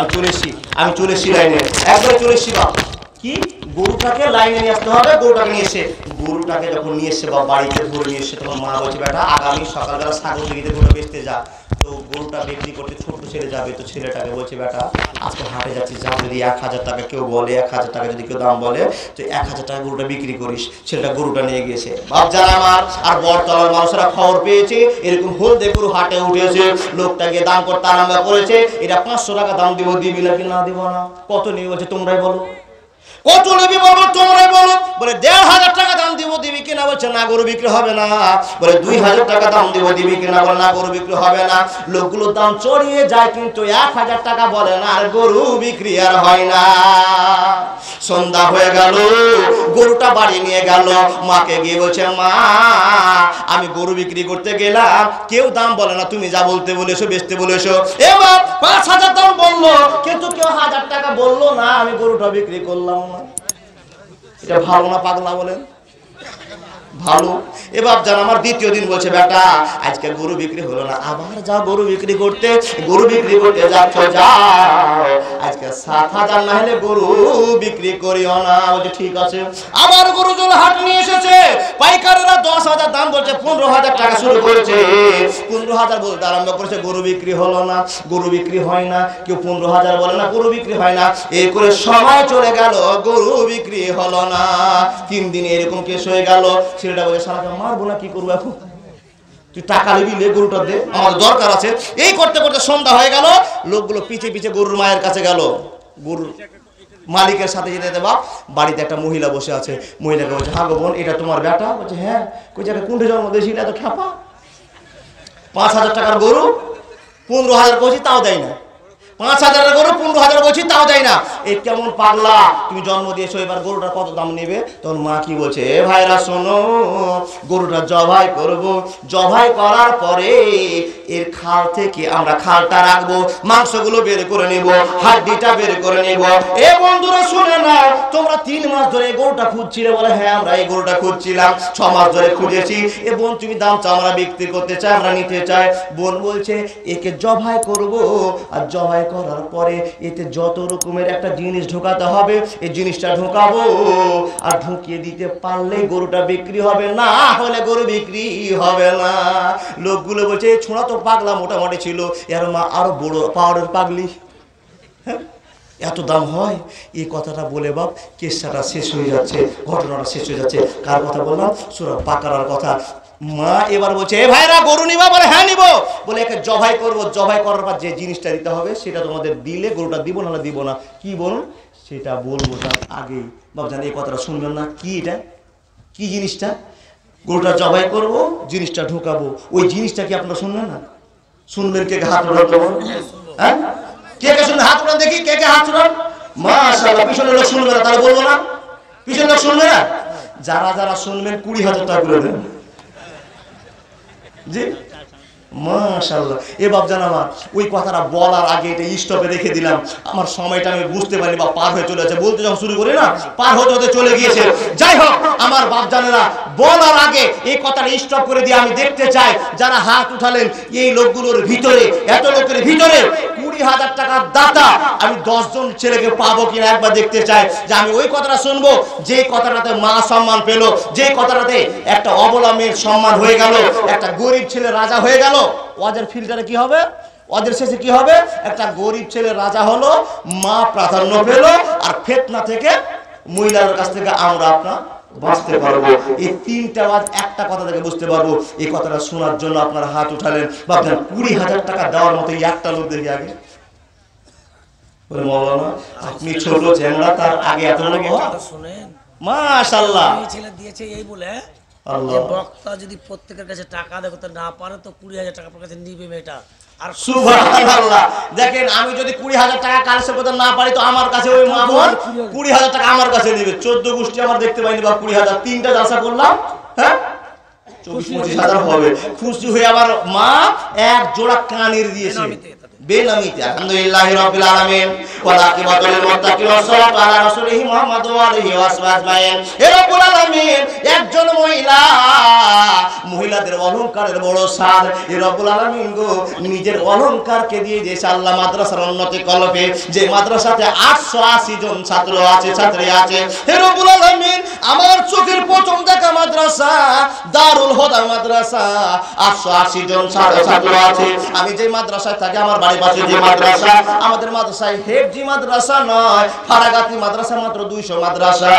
আমি চলে এসছি লাইনে, একবারে চলে এসছি। বাপ কি, গরুটাকে লাইনে নিয়ে আসতে হবে। গরুটাকে নিয়ে এসে, গরুটাকে যখন নিয়ে এসছে বা বাড়িতে ধরে নিয়ে এসছে, তখন মা বলছে, বেটা আগামী সকালবেলা সাগরদিঘিতে গরু বেচতে যা। তো গরুটা বিক্রি করতে ছোট্ট ছেলে যাবে, তো ছেলেটাকে বলছে, বেটা আজকে হাটে যাচ্ছি, যা যদি 1000 টাকা কেউ বলে, 1000 টাকা যদি কেউ দাম বলে, তো 1000 টাকা গরুটা বিক্রি করিস। ছেলেটা গরুটা নিয়ে গিয়েছে। বাপ জানা আমার আর বর্তমানের মানুষরা খবর পেয়েছে এরকম হলদে গরু হাটে উঠেছে, লোকটাকে দাম করতে আরম্ভ করেছে। এটা 500 টাকা দাম দিব, দিবি নাকি না দিব না? কত নিয়ে বলছে, তোমরাই বলো, কত নেবি বলো, তোমরাই বলো। বলে 1500 টাকা দাম দিব, দিবি কিনা? বলছে না, গরু বিক্রি হবে না। বলে 2000 টাকা দাম দিব, দিবি কিনা? বলে না, গরু বিক্রি হবে না। লোকগুলো দাম চড়িয়ে যায়, কিন্তু 1000 টাকা বলে না, আর গরু বিক্রি আর হয় না। সন্ধ্যা হয়ে গেল, গরুটা বাড়ি নিয়ে গেল, মাকে গিয়ে বলছে, মা আমি গরু বিক্রি করতে গেলাম, কেউ দাম বলে না, তুমি যা বলতে বলেছো, বেচতে বলেছো। এবার 5000 দাম বললো, কিন্তু কেউ 1000 টাকা বললো না, আমি গরুটা বিক্রি করলাম না। এটা ভালো না পাগলা বলেন? ভালো। এবার জান আমার দ্বিতীয় দিন বলছে বেটা আজকে গরু বিক্রি হলো না, আবার যাও গরু বিক্রি করতে যাচ্ছ যাও, আজকে 7,000 না হলে গরু বিক্রি করিও না। বলছে ঠিক আছে। আবার গরু জল হাট নিয়ে এসেছে, পাইকাররা 10,000 দাম বলছে, 15,000 টাকা শুরু করেছে, 15,000 বলতে আরম্ভ করেছে, গরু বিক্রি হলো না, গরু বিক্রি হয় না, কেউ 15,000 বলে না, গরু বিক্রি হয় না। এই করে সময় চলে গেল, গরু বিক্রি হলো না। 3 দিনে এরকম কেস হয়ে গেল। ছেলেটা বলে শালাকে মারবো না, কি করবো এখন, তুই টাকা নিবি লে, গরুটা দে, আমার দরকার আছে। এই করতে করতে সন্ধ্যা হয়ে গেল, লোকগুলো পিছে পিছে গরুর মায়ের কাছে গেল। গরুর মালিকের সাথে যেতে যেতে বাপ বাড়িতে একটা মহিলা বসে আছে, মহিলাকে বলছে হ্যাঁ গো বোন এটা তোমার বেটা? বলছে হ্যাঁ। কই জায়গায় কুণ্ঠে জন্ম দিয়েছিল, এত খ্যাপা, 5,000 টাকার গরু 15,000 বলছি তাও দেয় না, 5,000 গরু 15,000 বলছি তাও দেয় না, এই কেমন পাগলা, তুমি জন্ম দিয়েছো, এবার গরুটা কত দাম নেবে? তখন মা কি বলছে, এ ভাইরা শোনো, গরুটা জবাই করব, জবাই করার পরে এর খাল থেকে আমরা খালটা রাখবো, মাংসগুলো বের করে নেব, হাড্ডিটা বের করে নেব। এ বন্ধুরা শুনে না, তোমরা 3 মাস ধরে এই গরুটা খুঁজছিলে? বলে হ্যাঁ আমরা এই গরুটা খুঁজছিলাম, 6 মাস ধরে খুঁজেছি। এ বোন তুমি দাম চাও, আমরা বিক্রি করতে চাই, আমরা নিতে চাই। বোন বলছে একে জবাই করব, আর জবাই করার পরে এতে যত রকমের একটা জিনিস ঢোকাতে হবে, এই জিনিসটা ঢোকাবো, আর ঢুকিয়ে দিতে পারলে গরুটা বিক্রি হবে, না হলে গরু বিক্রি হবে না। লোকগুলো বলছে ছোঁড়া তো পাগলা মোটামুটি ছিল, এর মা আরো বড় পাওয়ারের পাগলি, হ্যাঁ এত দাম হয়? এই কথাটা বলে বাপ কেসটা শেষ হয়ে যাচ্ছে, ঘটনাটা শেষ হয়ে যাচ্ছে। কার কথা বললাম? সূরা বাকারার কথা। মা এবার বলছে এ ভাইরা গরু নিবা? বলে হ্যাঁ নিব। বলে একে জবাই করব, জবাই করার পর যে জিনিসটা দিতে হবে সেটা তোমাদের দিলে গরুটা দিব, না দিব না। কি বলুন? সেটা বলবো তার আগেই বাবজান এই কথাটা শুনবেন না। কি এটা, কি জিনিসটা? গরুটা জবাই করব, জিনিসটা ঢোকাবো, ওই জিনিসটা কি আপনারা শুনবেন না? শুনবেন? কে কে হাত উঠান? হ্যাঁ কে কে শুনবেন? হাত উঠান দেখি, কে কে হাত উঠান। মাশাআল্লাহ, পিছনের লোক শুনবে না, তাহলে বলবো না? পিছনের লোক শুনবে না? যারা যারা শুনবেন 20,000 টাকা করে দেন। জি মাশাআল্লাহ। এ বাপজান আমার ওই কথাটা বলার আগে এটা স্টপে রেখে দিলাম, আমার সময়টা আমি বুঝতে পারিনি বা পার হয়ে চলে যাচ্ছে। বলতে যখন শুরু করি না, পার হতে হতে চলে গিয়েছে। যাই হোক আমার বাপজানেরা, বলার আগে এই কথাটা স্টপ করে দিয়ে আমি দেখতে চাই যারা হাত উঠালেন এই লোকগুলোর ভিতরে, এত লোকের ভিতরে 20,000 টাকার দাতা আমি 10 জন ছেলেকে পাবো কিনা একবার দেখতে চাই, যে আমি ওই কথাটা শুনবো যে কথাটাতে মা সম্মান পেল, যে কথাটাতে একটা অবলা মেয়ের সম্মান হয়ে গেল, একটা গরিব ছেলে রাজা হয়ে গেল। ওদের ফিল্টারে কি হবে? ওদের শেষে কি হবে? একটা গরিব ছেলে রাজা হলো, মা প্রাধান্য পেল, আর ফিতনা থেকে মহিলার কাছ থেকে আমরা আপনার বাঁচতে পারবো। এই 3টা আওয়াজ একটা কথা থেকে বুঝতে পারবো। এই কথাটা শোনার জন্য আপনারা হাত উঠালেন, বা আপনার 20,000 টাকা দেওয়ার মতো একটা লোক দেখি আগে। মৌলানা আপনি ছোট চ্যাংড়া, তার আগে এত লোক? মাশাআল্লাহ, ছেলে দিয়েছে এই বলে আল্লাহ বক্তা যদি প্রত্যেকের কাছে টাকা দেখতে না পারে তো 20,000 টাকা আপনার কাছে নিবে মেয়েটা। আর সুবহানাল্লাহ, দেখেন আমি যদি 20,000 টাকা কালেকশন করতে না পারি তো আমার কাছে ওই মামুন 20,000 টাকা আমার কাছে দিবে। 14 গোষ্ঠী আমার দেখতে পাইনি বা 20,000, 3টা জালসা করলাম, হ্যাঁ 24-25,000 হবে। খুশি হয়ে আবার মা এক জোড়া কানের দিয়েছে বেনামিতে। আলহামদুলিল্লাহি রাব্বিল আলামিন ওয়া আকিবাতুল মুত্তাকিন ওয়া সালাতু আলা রাসূলিহি মুহাম্মদ ওয়া আলিহি ওয়া সাহবিহি আজমাইন। হে রাব্বুল আলামিন, একজন মহিলাদের অলংকারের বড় সাদ। হে রাব্বুল আলামিন গো, নিজের অলংকারকে দিয়ে দিয়েছে আল্লাহ মাদ্রাসার উন্নতি কল্পে, যে মাদ্রাসাতে 880 জন ছাত্র আছে, ছাত্রী আছে। হে রাব্বুল আলামিন, আমার চোখের প্রথম দেখা মাদ্রাসা দারুল হুদা মাদ্রাসা, 880 জন ছাত্র আছে। আমি যে মাদ্রাসায় থাকি, আমার বাড়ির পাশে যে মাদ্রাসা, আমাদের মাদ্রাসায় হেফজি মাদ্রাসা নয়, ফারাগাতি মাদ্রাসা, মাত্র 200 মাদ্রাসা।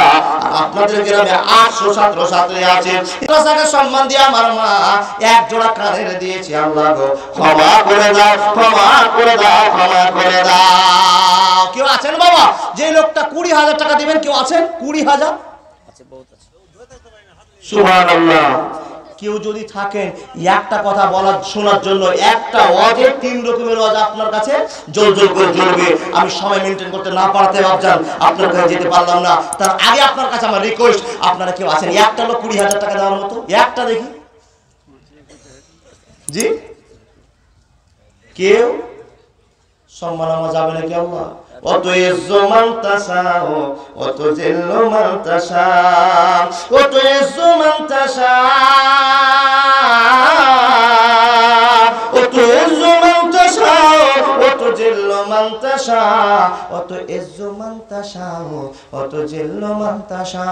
আপনাদের গ্রামে 800 ছাত্র ছাত্রী আছে। মাদ্রাসাকে সম্মান দিয়ে আমার মা এক জোড়া কানের দিয়েছে। আল্লাহ গো ক্ষমা করে দাও, ক্ষমা করে দাও, ক্ষমা করে দাও। কেউ আছেন বাবা যে লোকটা 20,000 টাকা দিবেন? কেউ আছেন? 20,000 আছে, বহুত আছে। সুবহানাল্লাহ। কেউ যদি থাকেন একটা কথা বলার শোনার জন্য, একটা ওয়াজে 3 রকমের ওয়াজ আপনার কাছে জল জল করে জ্বলবে। আমি সময় মেনটেন করতে না পারতে ভাবজান আপনার কাছে যেতে পারলাম না। তার আগে আপনার কাছে আমার রিকোয়েস্ট, আপনারা কেউ আছেন একটা লোক 20,000 টাকা দেওয়ার মতো? একটা দেখি। জি কেউ? সম্মান আমার যাবে নাকি আল্লাহ? অত ইজ্জু মান তাশাউ ওয়া তুযিল্লু মান তাশা ওয়া তুইজ্জু মান তাশা ওয়া তুইজ্জু মান তাশা ওয়া তুযিল্লু মান তাশা ওয়া তুইজ্জু মান তাশা ওয়া তুযিল্লু মান তাশা।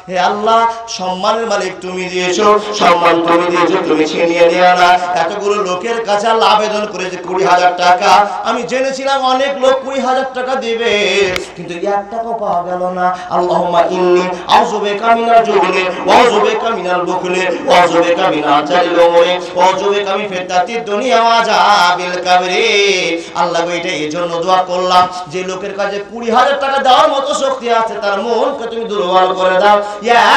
হে আল্লাহ, সম্মানের মালিক তুমি দিয়েছো, সম্মান তুমি দিয়েছো, তুমি ছিনিয়ে নিও না। এতগুলো লোকের কাছে আল্লাহ আবেদন করেছে 20,000 টাকা। আমি জেনেছিলাম অনেক লোক 20,000 টাকা দিবে, কিন্তু 1 টাকাও পাওয়া গেল না। আল্লাহুম্মা ইন্নী আউযু বিকা মিনাল জুবনি ওয়া আউযু বিকা মিনাল বুখলি ওয়া আউযু বিকা মিন আজালিল উমরি ওয়া আউযু বিকা মিন ফিতনাতিদ দুনিয়া ওয়া আযাবিল কবরি। আল্লাহ গো, এটা এজন্য দোয়া করলাম যে লোকের কাছে 20,000 টাকা দেওয়ার মতো শক্তি আছে, তার মনকে তুমি দুর্বল করে দাও।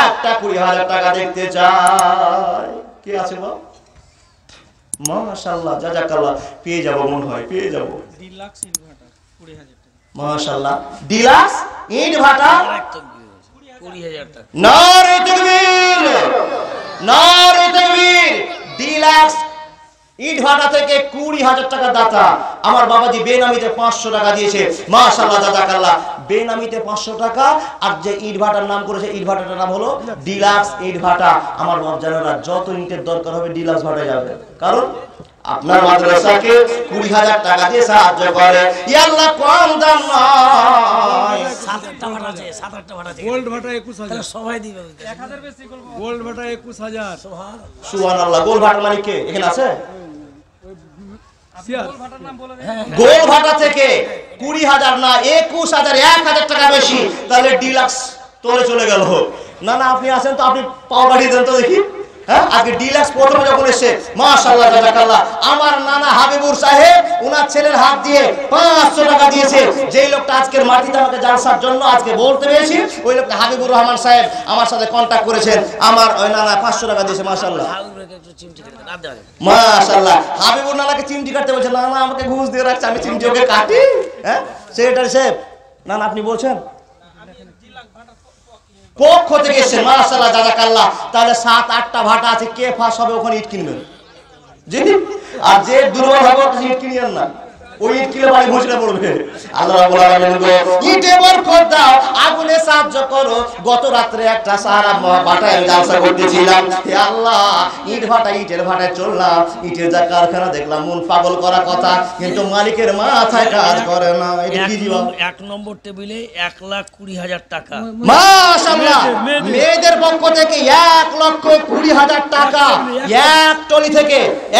একটা 20,000 টাকা দেখতে চাই। কে আছে বল? মাশাআল্লাহ, জাযাকাল্লাহ। পেয়ে যাব মনে হয়, পেয়ে যাব। ডিলাক্স ইট ভাটা 20,000 টাকা। মাশাআল্লাহ, ডিলাক্স ইট ভাটা 20,000 টাকা। নারে তাকবীর, নারে তাকবীর। ডিলাক্স ইট ভাটা থেকে 20,000 টাকা দাতা আমার বাবাজি বেনামিতে 500 টাকা দিয়েছে। মাশাআল্লাহ, জাযাকাল্লাহ। বেনামিতে 500 টাকা। আর যে ইট ভাটার নাম করেছে, ইট ভাটাটার নাম হলো ডিলাক্স ইট ভাটা। আমার বাপজানেরা, যত ইটের দরকার হবে ডিলাক্স ভাটায় যাবে, কারণ আপনার মাদ্রাসাকে 20,000 টাকা দিয়ে সাহায্য করে। ইয়া আল্লাহ, কম দাম নয়। 7-8টা ভাটা আছে, 7-8টা ভাটা আছে। গোল্ড ভাটা 21,000, সবাই দিবে 1000 বেশি করব। গোল্ড ভাটা 21,000। সুবহানাল্লাহ। গোল ভাটার মালিক কে এখানে আছে? গোল্ড ভাটার নাম বলে দেন। গোল ভাটা থেকে 20,000 না 21,000, 1,000 টাকা বেশি, তাহলে ডিলাক্স তোরে চলে গেল। না না, আপনি আছেন তো, আপনি পাও বাড়িয়ে দেন তো দেখি। হ্যাঁ, আজকে ডিলাক্স প্রথমে যখন এসে, মাশাআল্লাহ, জাযাকাল্লাহ, আমার নানা হাবিবুর সাহেব ওনার ছেলের হাত দিয়ে 500 টাকা দিয়েছে। যেই লোকটা আজকের মাটিতে আমাকে জালসার জন্য আজকে বলতে পেরেছি, ওই লোকটা হাবিবুর রহমান সাহেব আমার সাথে কন্টাক্ট করেছেন। আমার ওই নানা 500 টাকা দিয়েছে। মাশাআল্লাহ, মাশাআল্লাহ। হাবিবুর নানাকে চিমটি কাটতে বলছে, নানা আমাকে ঘুষ দিয়ে রাখছে, আমি চিমটি ওকে কাটি। হ্যাঁ, সেক্রেটারি সাহেব, নানা আপনি বলছেন পক্ষ থেকে এসেছেন। মাশাআল্লাহ, জাযাকাল্লাহ। তাহলে 7-8টা ভাটা আছে, কে ফাঁস হবে ওখানে ইট কিনবেন? জি। আর যে দুর্বল হবে ওটা ইট কিনিয়েন না, ওই ইট কিনে বাড়ি ঘুষলে পড়বে। আল্লাহ রাব্বুল আলামিন গো, ইটে বরকত দাও, আগুনে সাহায্য করো। গত রাত্রে একটা সারা ভাটায় জালসা করতেছিলাম। হে আল্লাহ, ইট ভাটা, ইটের ভাটায় চললাম, ইটের যা কারখানা দেখলাম, মন পাগল করা কথা, কিন্তু মালিকের মাথায় কাজ করে না। এটা কি জীবন? 1 নম্বর টেবিলে 1,20,000 টাকা। মাশাআল্লাহ, মেয়েদের পক্ষ থেকে 1,20,000 টাকা, এক টলি থেকে,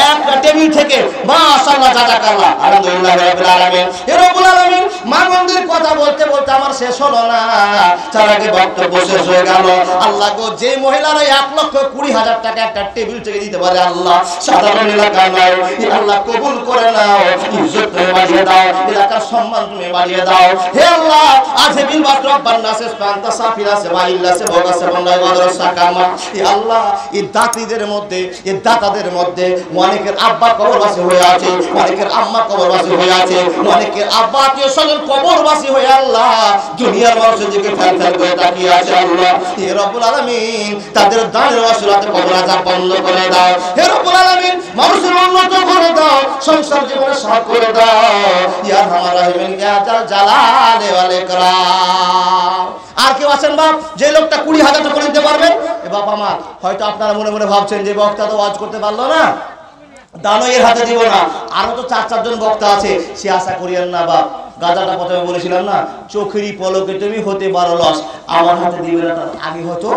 একটা টেবিল থেকে। মাশাআল্লাহ, জাযাকাল্লাহ। আলহামদুলিল্লাহ রাব্বিল আলামিন। হে রব্বুল আলামিন, মা বোনদের কথা বলতে বলতে আমার শেষ হলো না, তার আগে বক্তব্য শেষ হয়ে গেল। আল্লাহ গো, যে মহিলারা 1,20,000 টাকা একটা টেবিল থেকে দিতে পারে, আল্লাহ সাধারণ এলাকা নয়, আল্লাহ কবুল করে নাও। ইজ্জত তুমি বাড়িয়ে দাও, এলাকার সম্মান তুমি বাড়িয়ে দাও। হে আল্লাহ, আজে বিল বাতরাব্বান নাসে পান্তা সাফিরা সে ওয়াইল্লা সে বগা সে বান্দাই মাদ্রাসা কামা। হে আল্লাহ, এই দাতিদের মধ্যে, এই দাতাদের মধ্যে অনেকের আব্বা কবরবাসী হয়ে আছে, অনেকের আম্মা কবরবাসী হয়ে আছে, অনেকের আব্বা আত্মীয় স্বজন কবরবাসী হয়ে আল্লাহ দুনিয়ার মানুষের দিকে ফেল ফেল করে তাকিয়ে আছে। আল্লাহ, হে রব্বুল আলামিন, তাদের দানের ওয়াসিলাতে কবর আযাব বন্ধ করে দাও। হে রব্বুল আলামিন, মানুষের উন্নত করে দাও, সংসার জীবনে সহজ করে দাও। ইয়া আরহামার রাহিমিন, ইয়া জাল জালালি ওয়াল ইকরাম। আর কেউ আছেন বাপ, যে লোকটা 20,000 টাকা দিতে পারবেন? এ বাপ আমার, হয়তো আপনারা মনে মনে ভাবছেন যে বক্তা তো ওয়াজ করতে পারলো না, দানয়ের হাতে দিব না। আরো তো 4-4 জন বক্তা আছে, সে আশা করিয়েন না বাপ। গাজাটা প্রথমে বলেছিলাম না, চোখেরই পলকে তুমি হতে পারো লস। আমার হাতে দিবে না, তার আগে হয়তো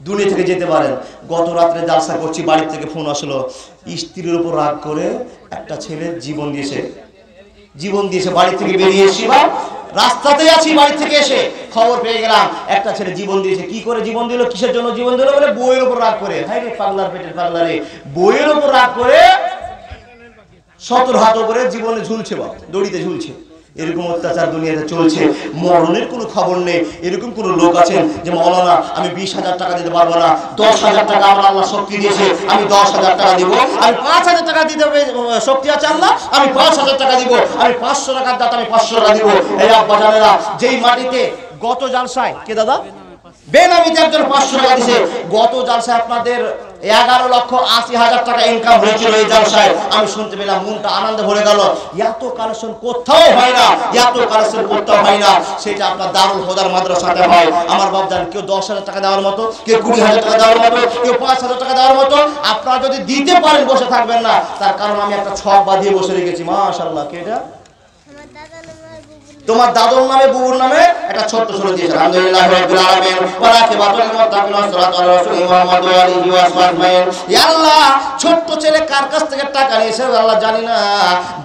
দুনিয়া থেকে যেতে পারেন। গত রাত্রে জালসা করছি, বাড়ি থেকে ফোন আসলো, স্ত্রীর উপর রাগ করে একটা ছেলে জীবন দিয়েছে। বাড়ি থেকে বেরিয়ে এসেছি বা রাস্তাতেই আছি, বাড়ি থেকে এসে খবর পেয়ে গেলাম একটা ছেলে জীবন দিয়েছে। কি করে জীবন দিল, কিসের জন্য জীবন দিল? বলে বইয়ের উপর রাগ করে। হ্যাঁ রে পাগলার পেটের পাগলা রে, বইয়ের উপর রাগ করে 17 হাত করে জীবনে ঝুলছে বা দড়িতে ঝুলছে। এরকম অত্যাচার দুনিয়াতে চলছে, মরণের কোনো খবর নেই। এরকম কোন লোক আছেন যে মাওলানা আমি 20,000 টাকা দিতে পারবো না, 10,000 টাকা আমার আল্লাহ শক্তি দিয়েছে, আমি 10,000 টাকা দিব, আমি 5,000 টাকা দিতে হবে শক্তি আছে আল্লাহ, আমি 5,000 টাকা দিব, আমি 500 টাকার দাতা, আমি 500 টাকা দিব। এই আব্বা জানেরা, যেই মাটিতে গত জালসায়, কে দাদা বেনামিতে একজন 500 টাকা দিয়েছে, গত জালসায় আপনাদের 11,80,000 টাকা ইনকাম হয়েছিল এই জলসায়। আমি শুনতে পেলাম, মনটা আনন্দে ভরে গেল। এত কালেকশন কোথাও হয় না, এত কালেকশন কোথাও হয় না। সেটা আপনার দারুল হুদার মাদ্রাসাতে হয়। আমার বাপজান, কেউ 10,000 টাকা দেওয়ার মতো, কেউ 20,000 টাকা দেওয়ার মতো, কেউ 5,000 টাকা দেওয়ার মতো। আপনারা যদি দিতে পারেন বসে থাকবেন না, তার কারণ আমি একটা ছক বাঁধিয়ে বসে রেখেছি। মাশাআল্লাহ। কে এটা? তোমার দাদুর নামে বুবুর নামে একটা ছোট্ট ছোট দিয়েছে। আলহামদুলিল্লাহ রাব্বিল আলামিন ওয়া রাকিবাতুল মুত্তাকিন সাল্লাল্লাহু আলাইহি মুহাম্মদ ওয়া আলিহি ওয়া সাহবিহি। ইয়া আল্লাহ, ছোট্ট ছেলে কার কাছ থেকে টাকা নিয়েছে আল্লাহ জানি না।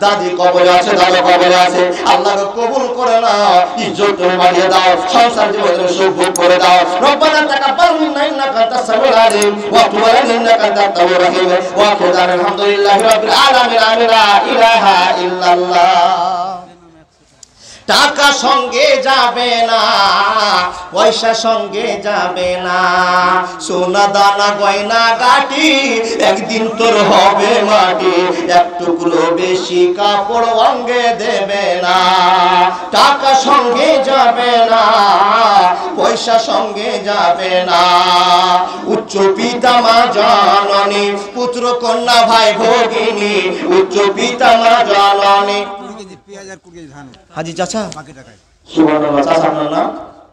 দাদি কবরে আছে, দাদা কবরে আছে, আল্লাহকে কবুল করে নাও, ইজ্জত তুমি বাড়িয়ে দাও, সংসার জীবনে সুখ ভোগ করে দাও। রব্বানা তাকাব্বাল মিন্না ইন্নাকা আনতাস সামিউল আলিম ওয়া তুব আলাইনা ইন্নাকা আনতাত তাওয়াবুর রহিম ওয়া আখিরু আলহামদুলিল্লাহি রাব্বিল আলামিন। লা ইলাহা ইল্লাল্লাহ। টাকা সঙ্গে যাবে না, পয়সা সঙ্গে যাবে না, সোনা দানা গয়না গাটি একদিন তোর হবে মাটি, এক টুকরো বেশি কাপড় অঙ্গে দেবে না। টাকা সঙ্গে যাবে না, পয়সা সঙ্গে যাবে না, উচ্চ পিতা মা জননী, পুত্র কন্যা ভাই ভগিনী, উচ্চ পিতা মা জননী। হাজি চাচা, সুবহানাল্লাহ। চাচা আপনার নাম?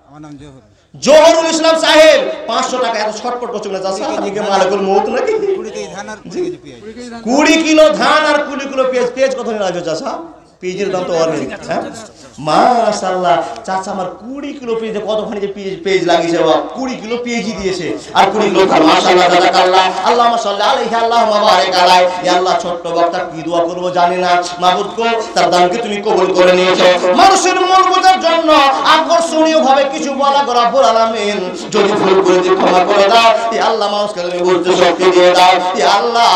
আমার নাম জোহর। জোহরুল ইসলাম সাহেব। 500 টাকা। এত শর্টকট করছেন না চাচা, আজকে মালাকুল মউত নাকি? 20 কেজি ধান আর 20 কেজি পেঁয়াজ। 20 কিলো ধান আর 20 কিলো পেঁয়াজ। পেঁয়াজ কত নিয়ে আসবে চাচা? পেঁয়াজের দাম তো অনেক। হ্যাঁ মাশাআল্লাহ। চাচা আমার 20 কিলো পেঁয়াজে কতখানি যে পেঁয়াজ লাগিয়েছে বাবা। 20 কিলো পেঁয়াজই দিয়েছে আর 20 কিলো ধান। মাশাআল্লাহ, জাযাকাল্লাহ। আল্লাহুম্মা সাল্লি আলাইহি আল্লাহুম্মা বারিক আলাইহি। ইয়া আল্লাহ, ছোট্ট বক্তা কি দোয়া করব জানি না, মাবুদ গো তার দানকে তুমি কবুল করে নিয়েছো। মানুষের মন বোঝার জন্য আকর্ষণীয় ভাবে কিছু বলা রব্বুল আলামিন, যদি ভুল করে দিই ক্ষমা করে দাও। ইয়া আল্লাহ, মানুষকে তুমি বলতে শক্তি দিয়ে দাও। ইয়া আল্লাহ,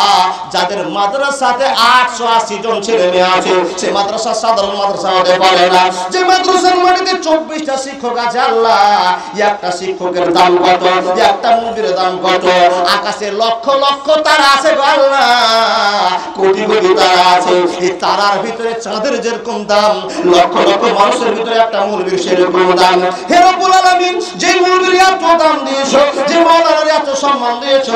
যাদের মাদ্রাসাতে 880 জন ছেলে মেয়ে আছে, সে মাদ্রাসা সাধারণ মাদ্রাসা হতে পারে না। যে মাদ্রাসার মাটিতে 24টা শিক্ষক আছে, আল্লাহ একটা শিক্ষকের দাম কত, একটা মুদির দাম কত? আকাশে লক্ষ লক্ষ তারা আছে গো আল্লাহ, কোটি কোটি তারা আছে। এই তারার ভিতরে চাঁদের যেরকম দাম, লক্ষ লক্ষ মানুষের ভিতরে একটা মুলবির সেরকম দাম। হে রব্বুল আলামিন, যে মুলবির এত দাম দিয়েছো, যে মাওলানার এত সম্মান দিয়েছো,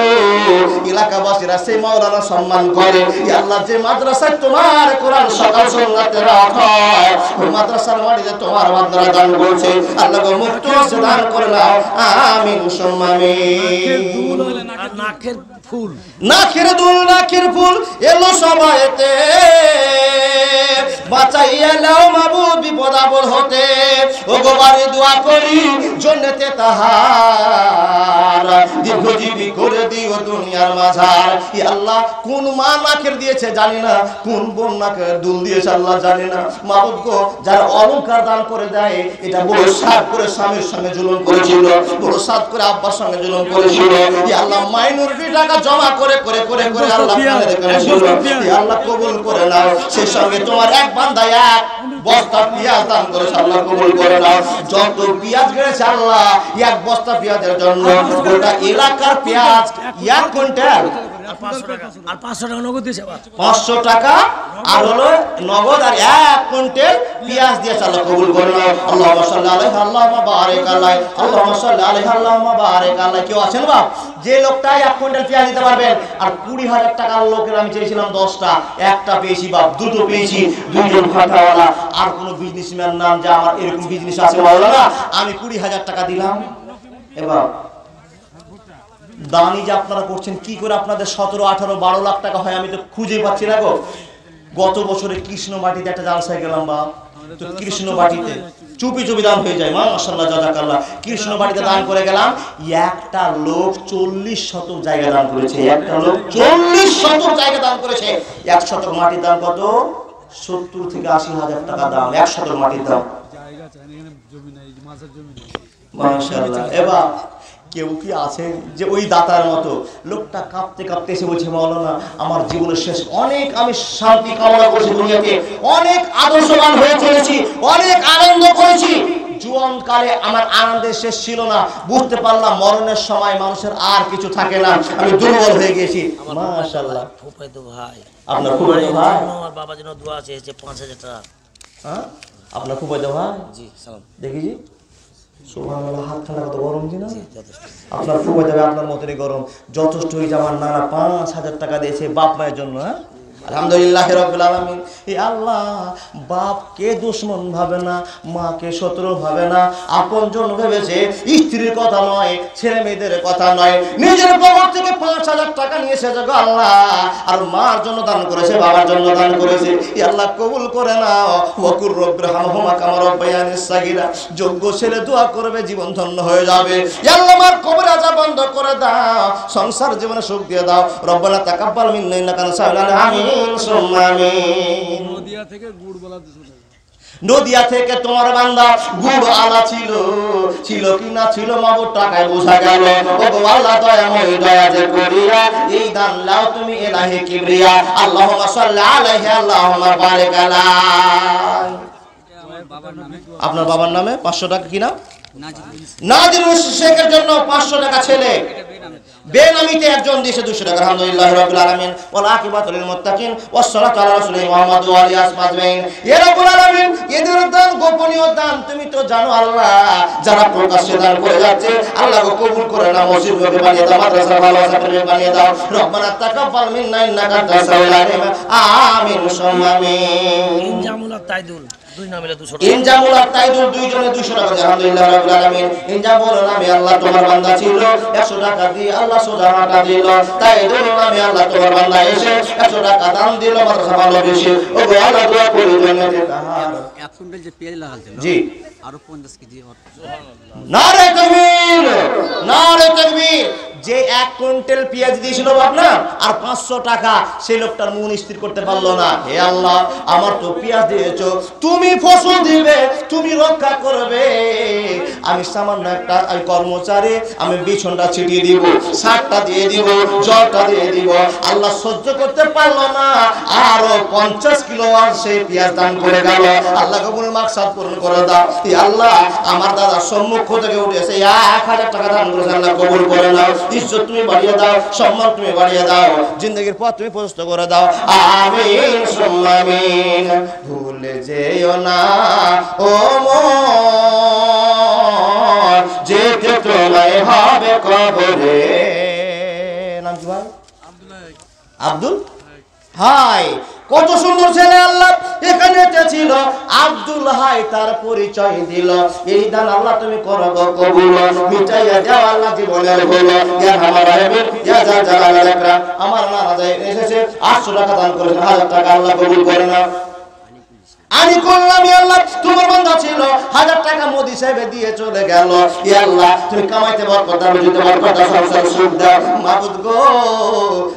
এলাকাবাসীরা সেই মাওলানা সম্মান করে। ইয়া আল্লাহ, যে মাদ্রাসায় তোমার কোরআন সকাল সন্ধ্যাতে রাখা হয়, ওই মাদ্রাসার মাটিতে তোমার মাদ্রাসা দান করছে, আল্লাহ গো মুক্ত দান করে নাও। আমিন সুম্মা আমিন। আর নাকের ফুল, নাকের দুল নাকের ফুল এলো সবাইতে, বাঁচাইয়া নাও মাবুদ বিপদ আপদ হতে। ও গো বাড়ি দোয়া করি জন্নতে তাহার, দীর্ঘজীবী করে দিও দুনিয়ার মাঝার। ইয়া আল্লাহ, কোন মা নাকের দিয়েছে জানি না, কোন বোন নাকের দুল দিয়েছে আল্লাহ জানি না। মাবুদ গো, যারা অলংকার দান করে দেয়, এটা বড় সাদ করে স্বামীর সঙ্গে জুলুম করেছিল, বড় সাদ করে আব্বার সঙ্গে জুলুম করেছিল। ইয়া আল্লাহ, মাইনরিটি টাকা জমা করে করে করে করে আল্লাহ ইয়া আল্লাহ কবুল করে নাও। সেই সঙ্গে তোমার এক বান্দা এক বস্তা পেঁয়াজ দান করেছে, আল্লাহ কবুল করে নাও। যত পেঁয়াজ গেছে আল্লাহ, এক বস্তা পেঁয়াজের জন্য গোটা এলাকার পেঁয়াজ 1 কুইন্টাল। আর 500 টাকা, আর 500 টাকা নগদ দিয়েছে আবার। 500 টাকা আর হলো নগদ, আর 1 কুইন্টাল পেঁয়াজ দিয়েছে, আল্লাহ কবুল করে নাও। আল্লাহুম্মা সাল্লি আলাইহি আল্লাহুম্মা বারিক আলাইহি, আল্লাহুম্মা সাল্লি আলাইহি আল্লাহুম্মা বারিক আলাইহি। কেউ আছেন বাপ, যে লোকটা 1 কুইন্টাল পেঁয়াজ দিতে পারবেন? আর 20,000 টাকার লোকের আমি চেয়েছিলাম 10টা, একটা পেয়েছি বাপ, দুটো পেয়েছি, দুইজন ফাটাওয়ালা। আর কোন বিজনেসম্যান নাম যে আমার এরকম বিজনেস আছে মাওলানা, আমি 20,000 টাকা দিলাম। এবার দানি যে আপনারা করছেন, কি করে আপনাদের 17, 18, 12 লাখ টাকা হয় আমি তো খুঁজে পাচ্ছি না গো। গত বছরে কৃষ্ণ মাটিতে একটা জালসায় গেলাম বা, তো কৃষ্ণ বাটিতে চুপি চুপি দান হয়ে যায়। মাশাআল্লাহ, জাযাকাল্লাহ। কৃষ্ণ বাটিতে দান করে গেলাম, একটা লোক 40 শতক জায়গা দান করেছে। একটা লোক 40 শতক জায়গা দান করেছে। 1 শতক মাটির দাম কত? 70 থেকে 80,000 টাকা দাম 1 শতক মাটির দাম। জায়গা চাই এখানে, জমি নাই, মাছের জমি নেই। মাশাআল্লাহ। এবার কেউ কি আছে যে ওই দাতার মতো? লোকটা কাঁপতে কাঁপতে এসে বলছে, মাওলানা আমার জীবনের শেষ, অনেক আমি শান্তি কামনা করেছি দুনিয়াতে, অনেক আদর্শবান হয়ে চলেছি, অনেক আনন্দ করেছি, জুয়ান কালে আমার আনন্দের শেষ ছিল না। বুঝতে পারলাম মরণের সময় মানুষের আর কিছু থাকে না, আমি দুর্বল হয়ে গেছি। মাশাআল্লাহ। ফুফাইতো ভাই, আপনার ফুফাইতো ভাই, আমার বাবার জন্য দোয়া চেয়েছে 5,000 টাকা। হ্যাঁ আপনার ফুফাইতো ভাই? জি সালাম। দেখি জি সুবহানাল্লাহ, হাতখানা কত গরম কিনা? যথেষ্ট। আপনার ফুফা যাবে আপনার মতনই গরম। যথেষ্ট হয়ে যাবে। আমার নানা 5,000 টাকা দিয়েছে বাপ মায়ের জন্য। হ্যাঁ, আলহামদুলিল্লাহ রাব্বিল আলামিন। এ আল্লাহ, বাপকে দুশমন ভাবে না, মাকে শত্রু ভাবে না, আপনজন ভেবেছে। স্ত্রীর কথা নয়, ছেলে মেয়েদের কথা নয়, নিজের পকেট থেকে 5,000 টাকা নিয়েছে গো আল্লাহ, আর মার জন্য দান করেছে, বাবার জন্য দান করেছে। এ আল্লাহ কবুল করে নাও। ওয়াকুর রব্বিরহামহুমা কামা রাব্বায়ানি সাগীরা। যোগ্য ছেলে দোয়া করবে, জীবন ধন্য হয়ে যাবে। এ আল্লাহ, আমার কবর আযাব বন্ধ করে দাও, সংসার জীবনে সুখ দিয়ে দাও। রব্বানা তাকাব্বাল মিন্না ইন্নাকা আনতাস সামিউল আলিম। নদিয়া থেকে গুড় বলা 200 টাকা। নদিয়া থেকে তোমার বান্দা গুড় আলা ছিল, ছিল কি না ছিল মাবুর টাকায় বোঝা গেল। ও গো আল্লাহ দয়াময়, দয়া যে করিয়া এই দান লাও তুমি ইলাহি কিবরিয়া। আল্লাহুম্মা সাল্লি আলাইহি, আল্লাহুম্মা বারিক আলাইহি। আপনার বাবার নামে 500 টাকা কি নাম? নাজির শেখের জন্য 500 টাকা ছেলে বেনামিতে একজন দিয়েছে 200 টাকা। আলহামদুলিল্লাহ রাব্বিল আলামিন। ওয়াল আকিবাতু লিল মুত্তাকিন ওয়াস সালাতু আলা রাসূলিল্লাহ মুহাম্মদ ওয়া আলিহি আসমাজমাইন। ইয়া রাব্বুল আলামিন, এদের দান গোপনীয় দান তুমি তো জানো আল্লাহ। যারা প্রকাশ্যে দান করে যাচ্ছে আল্লাহ গো কবুল করে নাও, মসজিদ ভাবে বানিয়ে দাও, মাদ্রাসা ভালোবাসা করে বানিয়ে দাও। রব্বানা তাকাব্বাল মিন্না ইন্নাকা আনতাস সামিউল আলিম। আমিন সুম্মা আমিন। ইনজামুল তাইদুল 2 না মিলে 200 টাকা। ইনজামুল আর তাইদুল দুইজনে 200 টাকা। আলহামদুলিল্লাহ রাব্বিল আলামিন। ইনজামুল নামে আল্লাহ তোমার বান্দা ছিল, 100 টাকা দিয়ে আল্লাহ সোজা মাটা দিল। তাইদুল নামে আল্লাহ তোমার বান্দা এসে 100 টাকা দান দিল, মাদ্রাসা ভালোবেসে। ও গো আল্লাহ দোয়া করি জান্নাতে তাহার। 1 কুইন্টাল যে পেঁয়াজ লাগাল জি, আরো 50 কেজি। নারে তাকবীর, নারে তাকবীর। যে 1 কুইন্টাল পেঁয়াজ দিয়েছিল বাবা আর 500 টাকা, সেই লোকটার মন স্থির করতে পারলো না। হে আল্লাহ, আমার তো পেঁয়াজ দিয়েছো, তুমি ফসল দিবে, তুমি রক্ষা করবে। আমি সামান্য একটা কর্মচারী, আমি বিছনটা ছিটিয়ে দিব, সারটা দিয়ে দিব, জলটা দিয়ে দিব। আল্লাহ সহ্য করতে পারলো না, আরো 50 কিলো আর সেই পেঁয়াজ দান করে গেল। আল্লাহ কবুল মাকসাদ পূরণ করে দাও। আল্লাহ, আমার দাদা সম্মুখ থেকে উঠে এসে 1000 টাকা দান করেছে, আল্লাহ কবুল করে নাও। ইজ্জত তুমি বাড়িয়ে দাও, সম্মান তুমি বাড়িয়ে দাও, জিন্দগির পথ তুমি প্রশস্ত করে দাও। আমিন সুম্মা আমিন। ভুলে যেও না ও মন, যেতে তোমায় হবে কবরে। নাম কি ভাই? আব্দুল হাই। কত সুন্দর ছেলে আল্লাহ এখানে ছিল। আব্দুল হাই তার পরিচয় দিল। এই দান আল্লাহ তুমি করো গো কবুল, মিটাইয়া দাও আল্লাহ জীবনের ভুল। ইয়া আমার রাহিম, ইয়া যা জালাল আকরাম। আমার নানা যাই এসেছে 800 টাকা দান করেছেন, 1000 টাকা আল্লাহ কবুল করে নাও। আমি করলাম আল্লাহ, তোমার বান্দা ছিল, 1000 টাকা মোদি সাহেব দিয়ে চলে গেল। ইয়া আল্লাহ, তুমি কামাইতে বরকত দাও, রুজিতে বরকত দাও, সংসারে সুখ দাও। মাবুদ গো,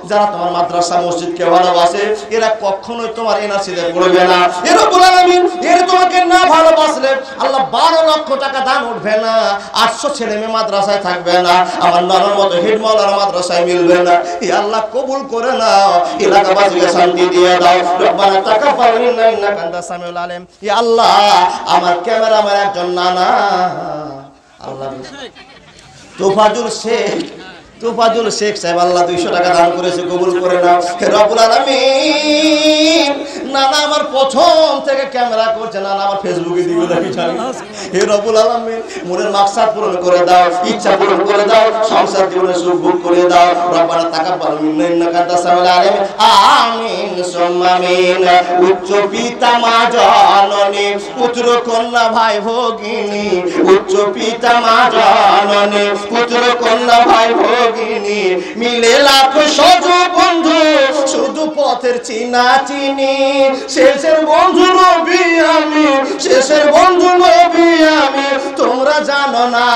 যারা তোমার মাদ্রাসা মসজিদকে ভালোবাসে এরা কখনোই তোমার এনআরসিতে পড়বে না। এ রব্বুল আলামিন, এর তোমাকে না ভালোবাসলে আল্লাহ 12 লক্ষ টাকা দান উঠবে না, 800 ছেলে মেয়ে মাদ্রাসায় থাকবে না, আমার নানার মতো হেডমাওলার মাদ্রাসায় মিলবে না। ইয়া আল্লাহ কবুল করে নাও, এলাকাবাসীকে শান্তি দিয়ে দাও। রব্বানা তাকাব্বাল মিন্না ইন্নাকা আনতাস সামিউল আলিম। ইয়া আল্লাহ, আমার ক্যামেরাম্যান একজন নানা আল্লাহ তোফাজুল শেখ, তোফাজুল শেখ সাহেব আল্লাহ 200 টাকা দান করেছে, কবুল করে নাও। হে রব্বুল আলামিন, নানা আমার প্রথম থেকে ক্যামেরা করছে, নানা আমার ফেসবুকে দিবে দেখি জানি। হে রব্বুল আলামিন, মনের মাকসাদ পূরণ করে দাও, ইচ্ছা পূরণ করে দাও, সংসার জীবনে সুখ ভোগ করে দাও। রব্বানা তাকাব্বাল মিন্না ইন্নাকা আনতাস সামিউল আলিম। আমিন সুম্মা আমিন। উচ্চ পিতা মা জননী, পুত্র কন্যা ভাই ভগিনী, উচ্চ পিতা মা জননী, পুত্র কন্যা ভাই ভগিনী, মিলে লাখ সজো বন্ধু, শুধু পথের চিনা চিনি। শেষের বন্ধু নবী আমি, শেষের বন্ধু নবী আমি, তোমরা জানো না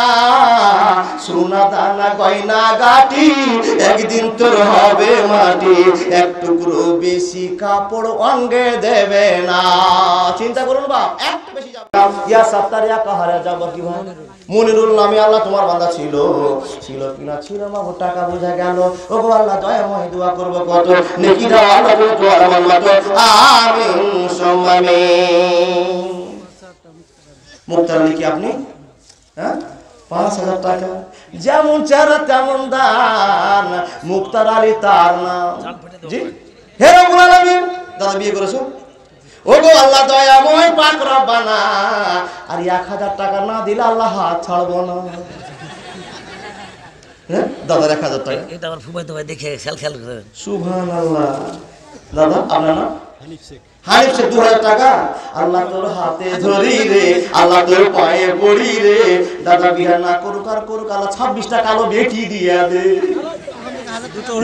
সোনা দানা গয়না গাটি একদিন তোর হবে মাটি, এক টুকরো বেশি কাপড় অঙ্গে দেবে না। চিন্তা করুন বাপ, একটু বেশি যাবে না। ইয়া সাত্তার ইয়া কাহার যাব কি ভাই? মনিরুল নামে আল্লাহ তোমার বান্দা ছিল, ছিল কিনা ছিল মা টাকা বোঝা গেল। ও গো আল্লাহ দয়াময়, দোয়া করব কত, নেকি দাও আল্লাহ তুমি দোয়া আমার মত। আমিন সুম্মা আমিন। মুক্তার আলী কি আপনি? হ্যাঁ, 5000 টাকা। যেমন চেহারা তেমন দান, মুক্তার আলী তার নাম। জি, হে রব্বুল আলামিন। দাদা বিয়ে করেছো? ও গো আল্লাহ দয়াময় পাক রব্বানা, আর 1000 টাকা না দিলে আল্লাহ হাত ছাড়বো না। হ্যাঁ দাদা 1000 টাকা, এটা আমার ফুমাই তোমায় দেখে খেয়াল করেন। সুবহানাল্লাহ। দাদা আপনার নাম? হানিফ শেখ। 2000 টাকা। আল্লাহ তোর হাতে ধরি রে, আল্লাহ তোর পায়ে পড়ি রে, দাদা বিহার না করুক আর করুক, আল্লাহ 26টা কালো বেটি দিয়া দে।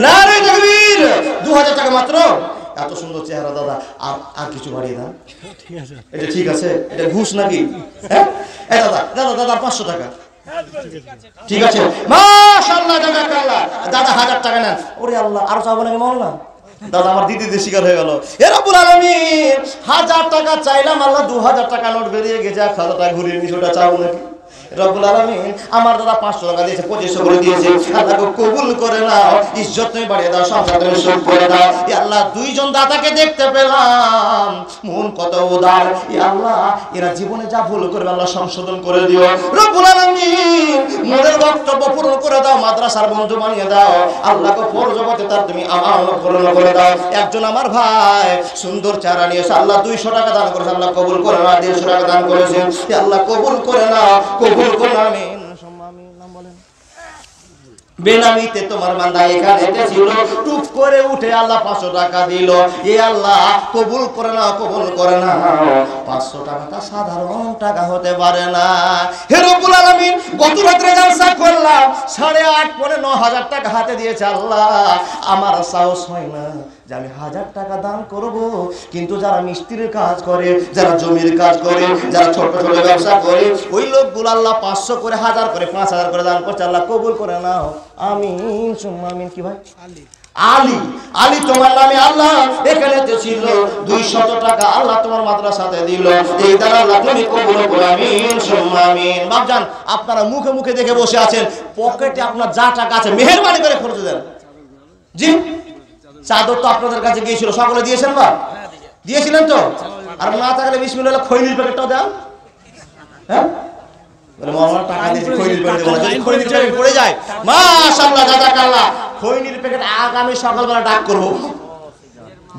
নারে তাকবীর। 2000 টাকা মাত্র। এত সুন্দর চেহারা দাদা, আর কিছু বাড়িয়ে দাও। ঠিক আছে, এটা ঠিক আছে? এটা ঘুষ নাকি? হ্যাঁ এই দাদা দাদা দাদা 500 টাকা। ঠিক আছে মাশাআল্লাহ জাযাকাল্লাহ। দাদা 1000 টাকা নেন। ওরে আল্লাহ, আরো চাবো নাকি মাওলানা? দাদা আমার দিদিদের শিকার হয়ে গেল। হে রব্বুল আলামিন, 1000 টাকা চাইলাম, আল্লাহ 2000 টাকা নোট বেরিয়ে গেছে। 1000 টাকা ঘুরিয়ে নিস, ওটা চাবো নাকি? রব্বুল আলামিন আমার দাদা 500 টাকা দিয়েছে, 2500 করে দিয়েছে। আল্লাহকে কবুল করে নাও, ইজ্জত তুমি বাড়িয়ে দাও, সংসার তুমি সুখ করে দাও। ই আল্লাহ, দুইজন দাদাকে দেখতে পেলাম, মন কত উদার। ই আল্লাহ, এরা জীবনে যা ভুল করবে আল্লাহ সংশোধন করে দিও। রব্বুল আলামিন মনের বক্তব্য পূরণ করে দাও, মাদ্রাসার বন্ধু বানিয়ে দাও। আল্লাহকে ফরজগতে তার তুমি আমার পূরণ করে দাও। একজন আমার ভাই সুন্দর চারা নিয়েছে, আল্লাহ 200 টাকা দান করেছে, আল্লাহ কবুল করে নাও। 150 টাকা দান করেছেন, আল্লাহ কবুল করে নাও, কবুল করে নাও। আমিন। নাম বলেন। বেনামিতে তোমার বান্দা এখানে ছিল, টুপ করে উঠে আল্লাহ 500 টাকা দিল। এ আল্লাহ কবুল করে নাও, কবুল করে নাও। 500 টাকাটা সাধারণ টাকা হতে পারে না। হে রব্বুল আলামিন, গত রাতে জলসা করলাম, 8.5 পরে 9000 টাকা হাতে দিয়েছে। আল্লাহ আমার সাহস হয় না যে আমি 1000 টাকা দান করব, কিন্তু যারা মিস্ত্রির কাজ করে, যারা জমির কাজ করে, যারা ছোট ছোট ব্যবসা করে, ওই লোকগুলো আল্লাহ 500 করে, 1000 করে, 5000 করে দান করছে। আল্লাহ কবুল করে নাও। আমিন সুম্মা আমিন। কি ভাই? আলী। আলী তোমার নামে আল্লাহ এখানে ছিল 200 টাকা, আল্লাহ তোমার মাদ্রাসাতে দিল। এই দ্বারা আল্লাহ তুমি কবুল করো। আমিন সুম্মা আমিন। বাপজান, আপনারা মুখে মুখে দেখে বসে আছেন, পকেটে আপনার যা টাকা আছে মেহেরবানি করে খরচ দেন। জি, চাদর তো আপনাদের কাছে গিয়েছিল, সকলে দিয়েছেন? বা দিয়েছিলেন তো? আর না থাকলে বিসমিল্লাহ খৈনির প্যাকেটটাও দেন। হ্যাঁ বলে মাওলানা টাকা দিয়েছি, খৈনির প্যাকেট দেব না, যদি খৈনির প্যাকেট পড়ে যায় মাশাআল্লাহ জাযাকাল্লাহ, খৈনির প্যাকেট আগামী সকালবেলা ডাক করব।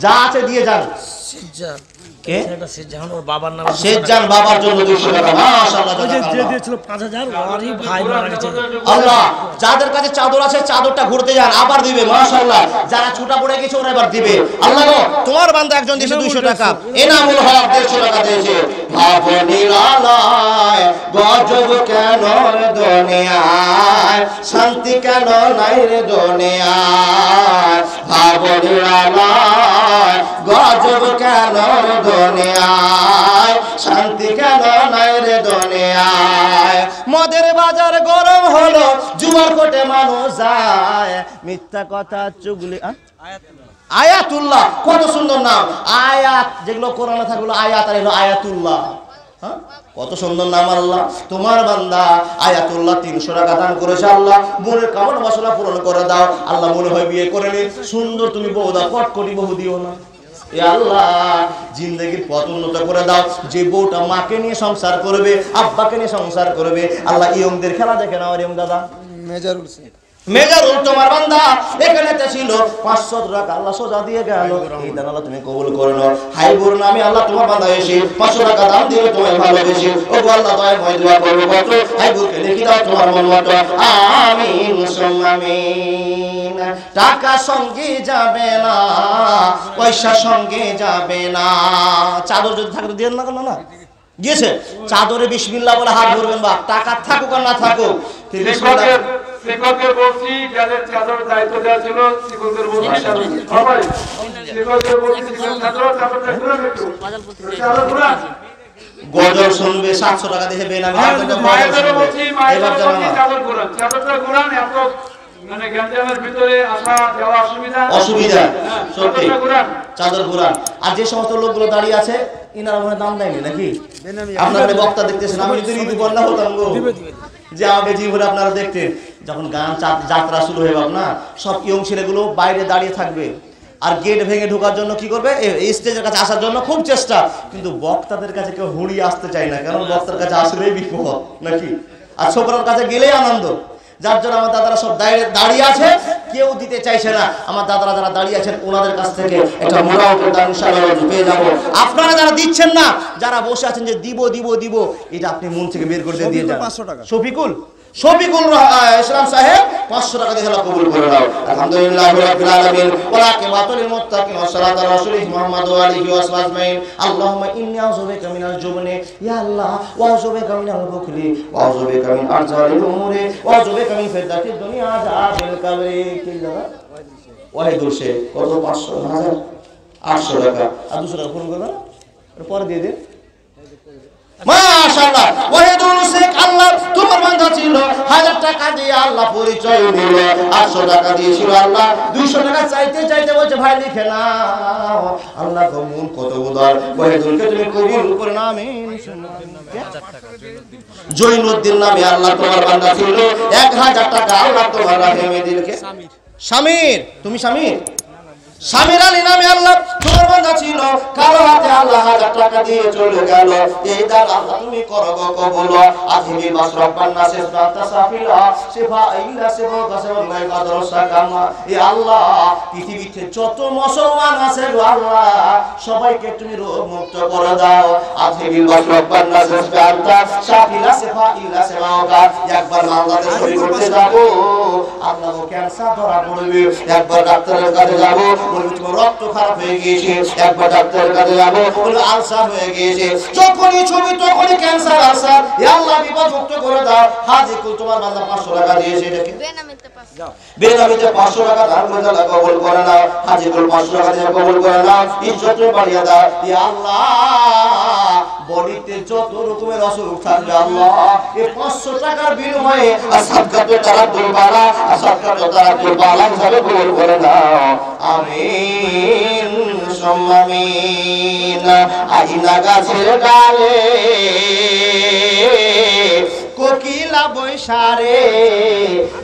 যা আছে দিয়ে যান। সিজ্জান কে? এটা সিজ্জান ওর বাবার নাম। শেখজান বাবার জন্য 200 টাকা। মাশাআল্লাহ জাযাকাল্লাহ। যে দিয়েছিল 5000, ওরই ভাই মারা গেছে। আল্লাহ যাদের কাছে চাদর আছে চাদরটা ঘুরতে যান, আবার দিবে। মাশাআল্লাহ, যারা ছুটা পড়ে গেছে ওরা এবার দিবে। আল্লাহ গো, তোমার বান্দা একজন দিয়েছে 200 টাকা, এনামুল হক 150 টাকা দিয়েছে। ভাবনির আলায় গজব কেন রে দুনিয়ায়, শান্তি কেন নাই রে দুনিয়ায়, ভাবনির আলায় গজব কেন রে দুনিয়ায়, শান্তি কেন নাই রে দুনিয়ায়। মদের বাজার গরম হলো, জুয়ার কোটে মানুষ যায়, মিথ্যা কথা চুগলি। আয়াতুল্লাহ, কত সুন্দর নাম। আয়াত যেগুলো কোরআনে থাকে আয়াত, আর এলো আয়াতুল্লাহ। হ্যাঁ, কত সুন্দর নাম। আল্লাহ তোমার বান্দা আয়াতুল্লাহ 300 টাকা দান করেছে। আল্লাহ মনের কামনা বাসনা পূরণ করে দাও। আল্লাহ মনে হয় বিয়ে করে নি, সুন্দর তুমি বউ দাও, পট করি বহু দিও না। এ আল্লাহ জিন্দেগির পথ উন্নত করে দাও। যে বউটা মাকে নিয়ে সংসার করবে, আব্বাকে নিয়ে সংসার করবে, আল্লাহ ইয়ংদের খেলা দেখে নাও। ইয়ং দাদা মেজারুল শেখ। মেজারুল তোমার বান্দা এখানে ছিল, 500 টাকা আল্লাহ সোজা দিয়ে গেল। এই দান আল্লাহ তুমি কবুল করে নাও। হাইবুর নামে আল্লাহ তোমার বান্দা এসে 500 টাকা দান দিয়ে তোমায় ভালোবেসে, ও আল্লাহ দয়াময় দোয়া করবো কত, হাইবুরকে লিখে দাও তোমার মন মতো। আমিন সুম্মা আমিন। টাকা সঙ্গে যাবে না, পয়সা সঙ্গে যাবে না। চাদর যদি থাকে দিয়ে না কেন না গিয়েছে, চাদরে বিসমিল্লাহ বলে হাত ধরবেন। বা টাকা থাকুক আর না থাকুক, শিক্ষককে বলছি, যাদের চাদর দায়িত্ব দেওয়া ছিল শিক্ষকদের বলছি, সবাই শিক্ষকদের বলছি চাদরটা ঘুরান একটু, চাদর ঘুরান। গজল শুনবে 700 টাকা দিয়ে বেনামি। মায়েদের বলছি, চাদর ঘুরান, চাদরটা ঘুরান। এত মানে গ্যাঞ্জামের ভিতরে আসা যাওয়া অসুবিধা, সত্যি চাদর ঘুরান। আর যে সমস্ত লোকগুলো দাঁড়িয়ে আছে ইনারা মনে দাম দেয়নি নাকি? আপনারা বক্তা দেখতেছেন, আমি যদি ঋতু বন্যা হতাম গো, যে আমাকে জীবনে আপনারা দেখতেন যখন গান যাত্রা শুরু হয়ে না, সব ইয়ং ছেলেগুলো বাইরে দাঁড়িয়ে থাকবে, আর গেট ভেঙে ঢোকার জন্য কি করবে, এই স্টেজের কাছে আসার জন্য খুব চেষ্টা, কিন্তু বক্তাদের কাছে কেউ হুড়িয়ে আসতে চায় না, কারণ বক্তার কাছে আসলেই বিপদ নাকি, আর ছোকরার কাছে গেলেই আনন্দ। যার জন্য আমার দাদারা সব দাঁড়িয়ে আছে, কেউ দিতে চাইছে না। আমার দাদারা যারা দাঁড়িয়ে আছেন ওনাদের কাছ থেকে একটা মোটা অঙ্কের দাম ইনশাআল্লাহ পেয়ে যাবো। আপনারা যারা দিচ্ছেন না, যারা বসে আছেন যে দিব দিব দিব, এটা আপনি মন থেকে বের করে দিয়ে যান। 500 টাকা। শফিকুল ইসলাম সাহেব 500 টাকা দিয়ে আল্লাহ কবুল করে নাও। আলহামদুলিল্লাহি রাব্বিল আলামিন ওয়া আকিবাতুল মুত্তাকিন ওয়া সালাতু আলা রাসূলিহি মুহাম্মদ ওয়া আলিহি ওয়া সাহবিহি আজমাইন। আল্লাহুম্মা ইন্নী আউযু বিকা মিনাল জুবনি ইয়া আল্লাহ ওয়া আউযু বিকা মিনাল বুখলি ওয়া আউযু বিকা মিন আরজালিল উমুরি ওয়া আউযু বিকা মিন ফিতনাতিদ দুনিয়া আযাবিল কবরি। কি দাদা ওয়াহিদুল শেখ কত 500 1000 800 টাকা আর 200 টাকা ফোন করবেন, পরে দিয়ে দিন। মাশাআল্লাহ ওয়াহিদুল শেখ আল্লাহ তোমার বান্দা ছিল, 1000 টাকা দিয়ে আল্লাহ পরিচয় দিল, 800 টাকা দিয়েছিল আল্লাহ, 200 টাকা চাইতে চাইতে বলছে ভাই লিখে নাও। আল্লাহ কবুল কত উদার, ওয়াহিদুলকে তুমি কবুল করে নাও। আমিন। জৈনুদ্দিন নামে আল্লাহ তোমার বান্দা ছিল, 1000 টাকা আল্লাহ তোমার রাহিমে দিলকে। শামির, তুমি শামির? শামির আলী নামে আল্লাহ তোমার বান্দা ছিল, কালো হাতে আল্লাহ 1000 টাকা দিয়ে চলে গেল। এই দান আল্লাহ তুমি করো গো কবুল। আজিমি বাসরাব বান্না সেফাতা সাফিলা সেফা ইল্লা সেবা গাসবাই মাদ্রাসা কামা। এ আল্লাহ পৃথিবীতে যত মুসলমান আছে গো আল্লাহ সবাইকে তুমি রোগ মুক্ত করে দাও। আজিমি বাসরাব বান্না সেফাতা সাফিলা সেফা ইল্লা সেবা গা। একবার বাংলাদেশ শরীর করতে যাব, আল্লাহ ক্যান্সার ধরা পড়বে, একবার ডাক্তারের কাছে যাব, তোমার রক্ত খারাপ হয়ে গিয়েছে, একবার ডাক্তারের কাছে যাবো, আলসার হয়ে গিয়েছে, যখনই ছবি তখনই ক্যান্সার আলসার। আল্লাহ বিপদ মুক্ত করে দাও। হাজিকুল তোমার বান্দা 500 টাকা দিয়েছে, এটাকে বেনামিতে 500 টাকা দান করে আল্লাহ কবুল করে নাও। হাজিকুল 500 টাকা দিয়ে কবুল করে নাও, ইজ্জত বাড়িয়ে দাও। ইয়া আল্লাহ বডিতে যত রকমের অসুখ থাকবে আল্লাহ এই 500 টাকার বিনিময়ে সাদকাতে তারা দুর্বালা, সাদকাতে তারা দুর্বালা হিসাবে কবুল করে দাও। আমিন সুম্মামিন। আইনা গাছের ডালে কোকিলা বৈশারে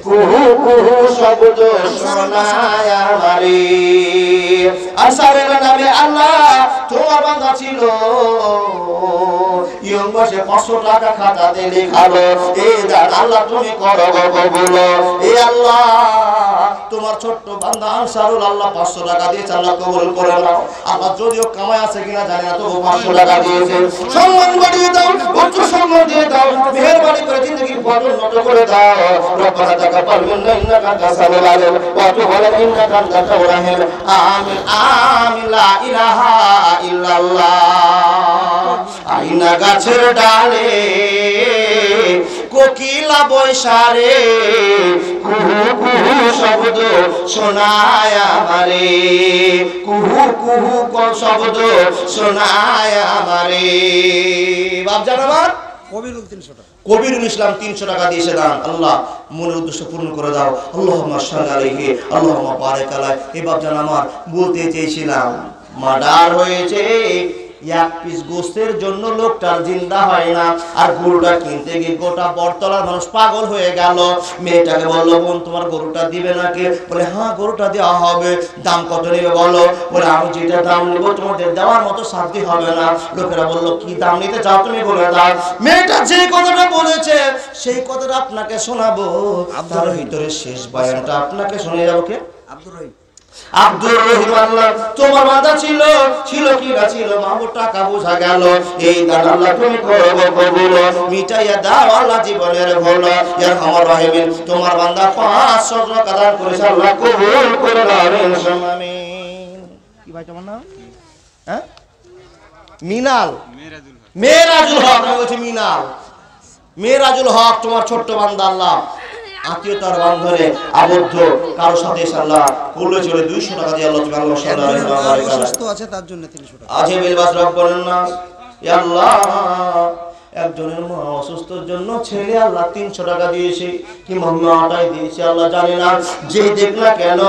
কুহু কুহু শব্দ শোনায় আমারে। আসারের নামে আল্লাহ তোমার বান্দা ছিল, ইয়ং বসে 500 টাকা খাতাতে লেখালো। এই দান আল্লাহ তুমি করো গো কবুল। এ আল্লাহ তোমার ছোট্ট বান্দা আনসারুল আল্লাহ 500 টাকা দিয়েছে, আল্লাহ কবুল করে নাও। আল্লাহ যদিও কামাই আছে কিনা জানি না, তবু 500 টাকা দিয়েছে। সম্মান বাড়িয়ে দাও, উচ্চ সম্মান দিয়ে দাও, মেহেরবানি করে জিন্দেগির পথ উন্নত করে দাও। রব্বানা তাকাব্বাল মিন্না ইন্নাকা আনতাস সামিউল আলিম ওয়া তুব আলাইনা ইন্নাকা আনতাত তাওয়াবুর রহিম। আমিন আমিন। লা ইলাহা ইল্লাল্লাহ। আইনা গাছের ডালে কোকিলা বৈশারে কুহু কুহু শব্দ শোনায় আমারে, কুহু কুহু শব্দ শোনায় আমারে। বাপজান আমার কবিরুল 300 টাকা। কবিরুল ইসলাম 300 টাকা দিয়েছে দান। আল্লাহ মনের উদ্দেশ্য পূর্ণ করে দাও। আল্লাহুম্মা সাল্লি আলাইহি আল্লাহুম্মা বারিক আলাইহি। এই বাপজান আমার বলতে চেয়েছিলাম মার্ডার হয়েছে, 1 পিস গোস্তের জন্য লোকটার জিন্দা হয় না, আর গরুটা কিনতে গিয়ে গোটা বটতলার মানুষ পাগল হয়ে গেল। মেয়েটাকে বললো বোন তোমার গরুটা দিবে নাকি? বলে হ্যাঁ গরুটা দেওয়া হবে। দাম কত নেবে বলো? বলে আমি যেটা দাম নেবো তোমাদের দেওয়ার মতো শান্তি হবে না। লোকেরা বললো কি দাম নিতে চাও তুমি বলে দাও। মেয়েটা যে কথাটা বলেছে সেই কথাটা আপনাকে শোনাবো, তার ভিতরে শেষ বয়ানটা আপনাকে শুনে যাবো। কে? আব্দুর রহিম আল্লাহ তোমার বান্দা ছিল, ছিল কি না ছিল মাহবুব টাকা বোঝা গেল। এই দান আল্লাহ তুমি করো কবুল, মিটাইয়া দাও আল্লাহ জীবনের ভুল। ইয়া আমার রহিম তোমার বান্দা 500 টাকা দান করেছে, আল্লাহ কবুল করে নাও। আমিন। কি ভাই তোমার নাম? হ্যাঁ মিনাল, মেরাজুল হক। আমি বলছি মিনাল, মেরাজুল হক তোমার ছোট্ট বান্দা আল্লাহ আত্মীয়তার বন্ধনে আবদ্ধ, কারো সাথে আল্লাহ করলে চলে 200 টাকা দিয়ে আল্লাহ তুমি আল্লাহ সাল্লাল্লাহু আলাইহি ওয়া সাল্লাম অসুস্থ আছে তার জন্য 300 টাকা। আজমিল বাসরাব বলেন না ইয়া আল্লাহ একজনের মা অসুস্থর জন্য ছেলে আল্লাহ 300 টাকা দিয়েছে, কি মাটাই দিয়েছে আল্লাহ জানে না। যে দেখ না কেন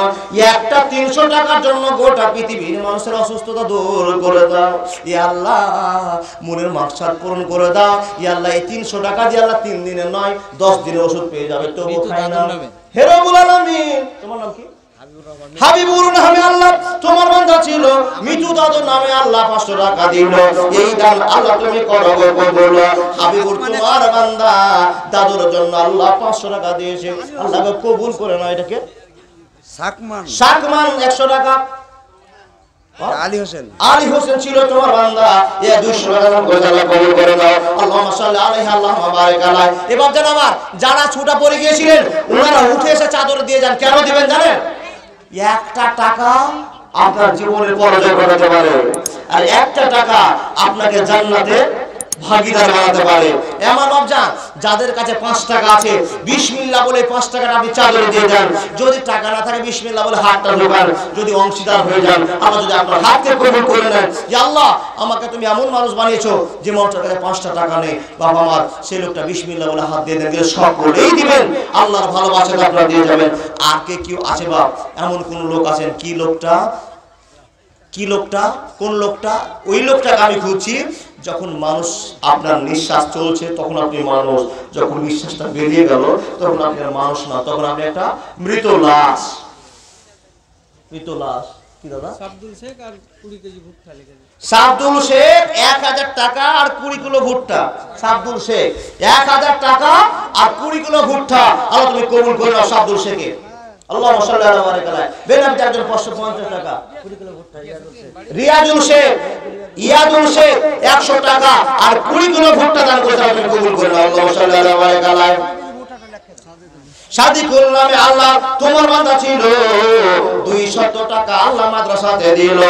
একটা 300 টাকার জন্য গোটা পৃথিবীর মানুষের অসুস্থতা দূর করে দাও। ইয়া আল্লাহ মনের মাকসাদ পূরণ করে দাও। ইয়া আল্লাহ এই 300 টাকা দিয়ে আল্লাহ 3 দিনের নয় 10 দিনের ওষুধ পেয়ে যাবে, তবু খায় না। হে রব্বুল আলামিন তোমার নাম কি? হাবিবুর নামে আল্লাহ তোমার বান্দা ছিল, মিতু দাদুর নামে আল্লাহ 500 টাকা দিল। এই দান আল্লাহ তুমি করো গো কবুল। হাবিবুর তোমার বান্দা দাদুর জন্য আল্লাহ 500 টাকা দিয়েছে, আল্লাহ কবুল করে নাও। এটাকে সাকমান শাকমান 100 টাকা। আলী হোসেন আলী হোসেন ছিল তোমার বান্দা, এ 200 টাকা দান করে আল্লাহ কবুল করে নাও। আল্লাহুম্মা সাল্লি আলাইহি আল্লাহুম্মা বারিক আলাইহি। এবার জান আমার যারা ছুটা পড়ে গিয়েছিলেন ওনারা উঠে এসে চাদর দিয়ে যান। কেন দিবেন জানেন? একটা টাকা আপনার জীবনের পরাজয় ঘটাতে পারে, আর একটা টাকা আপনাকে জান্নাতে ভাগীদার বানাতে পারে। এমন ভাবজান যাদের কাছে 5 টাকা আছে, বিসমিল্লাহ বলে 5 টাকাটা আপনি চাদরে দিয়ে দেন। যদি টাকা না থাকে বিসমিল্লাহ বলে হাতটা ঢোকান, যদি অংশীদার হয়ে যান, আল্লাহ যদি আপনার হাতকে কবুল করে নেন, যে আল্লাহ আমাকে তুমি এমন মানুষ বানিয়েছো যে মানুষটার কাছে 5টা টাকা নেই, বাবা আমার সেই লোকটা বিসমিল্লাহ বলে হাত দিয়ে দেন, দিলে সকলেই দিবেন, আল্লাহর ভালোবাসা আপনারা দিয়ে যাবেন। আর কে কেউ আছে বাপ এমন কোন লোক আছেন? কি লোকটা? কোন লোকটা? ওই লোকটাকে আমি খুঁজছি যখন মানুষ আপনার নিঃশ্বাস চলছে তখন আপনি মানুষ, যখন নিঃশ্বাসটা বেরিয়ে গেল তখন আপনি আর মানুষ না, তখন আপনি একটা মৃত লাশ। মৃত লাশ। কি দাদা? আব্দুল শেখ আর 20 কেজি ভুট্টা লিখেছে। সাবদুল শেখ 1000 টাকা আর 20 কিলো ভুট্টা। সাবদুল শেখ 1000 টাকা আর 20 কিলো ভুট্টা। আল্লাহ তুমি কবুল করে নাও সাবদুল শেখে। আল্লাহুম্মা সাল্লি আলা বারাকাল্লাহ। বেনামে একজন 550 টাকা 20 কিলো ভুট্টা। রিয়াজুল শেখ ইয়াদুল শেখ 100 টাকা আর 20 কিলো ভুট্টা দান করেছে, আপনি কবুল করে নাও। আল্লাহুম্মা সাল্লি আলা বারাকাল্লাহ। সাদিকুল নামে আল্লাহ তোমার বান্দা ছিল, 200 টাকা আল্লাহ মাদ্রাসাতে দিল।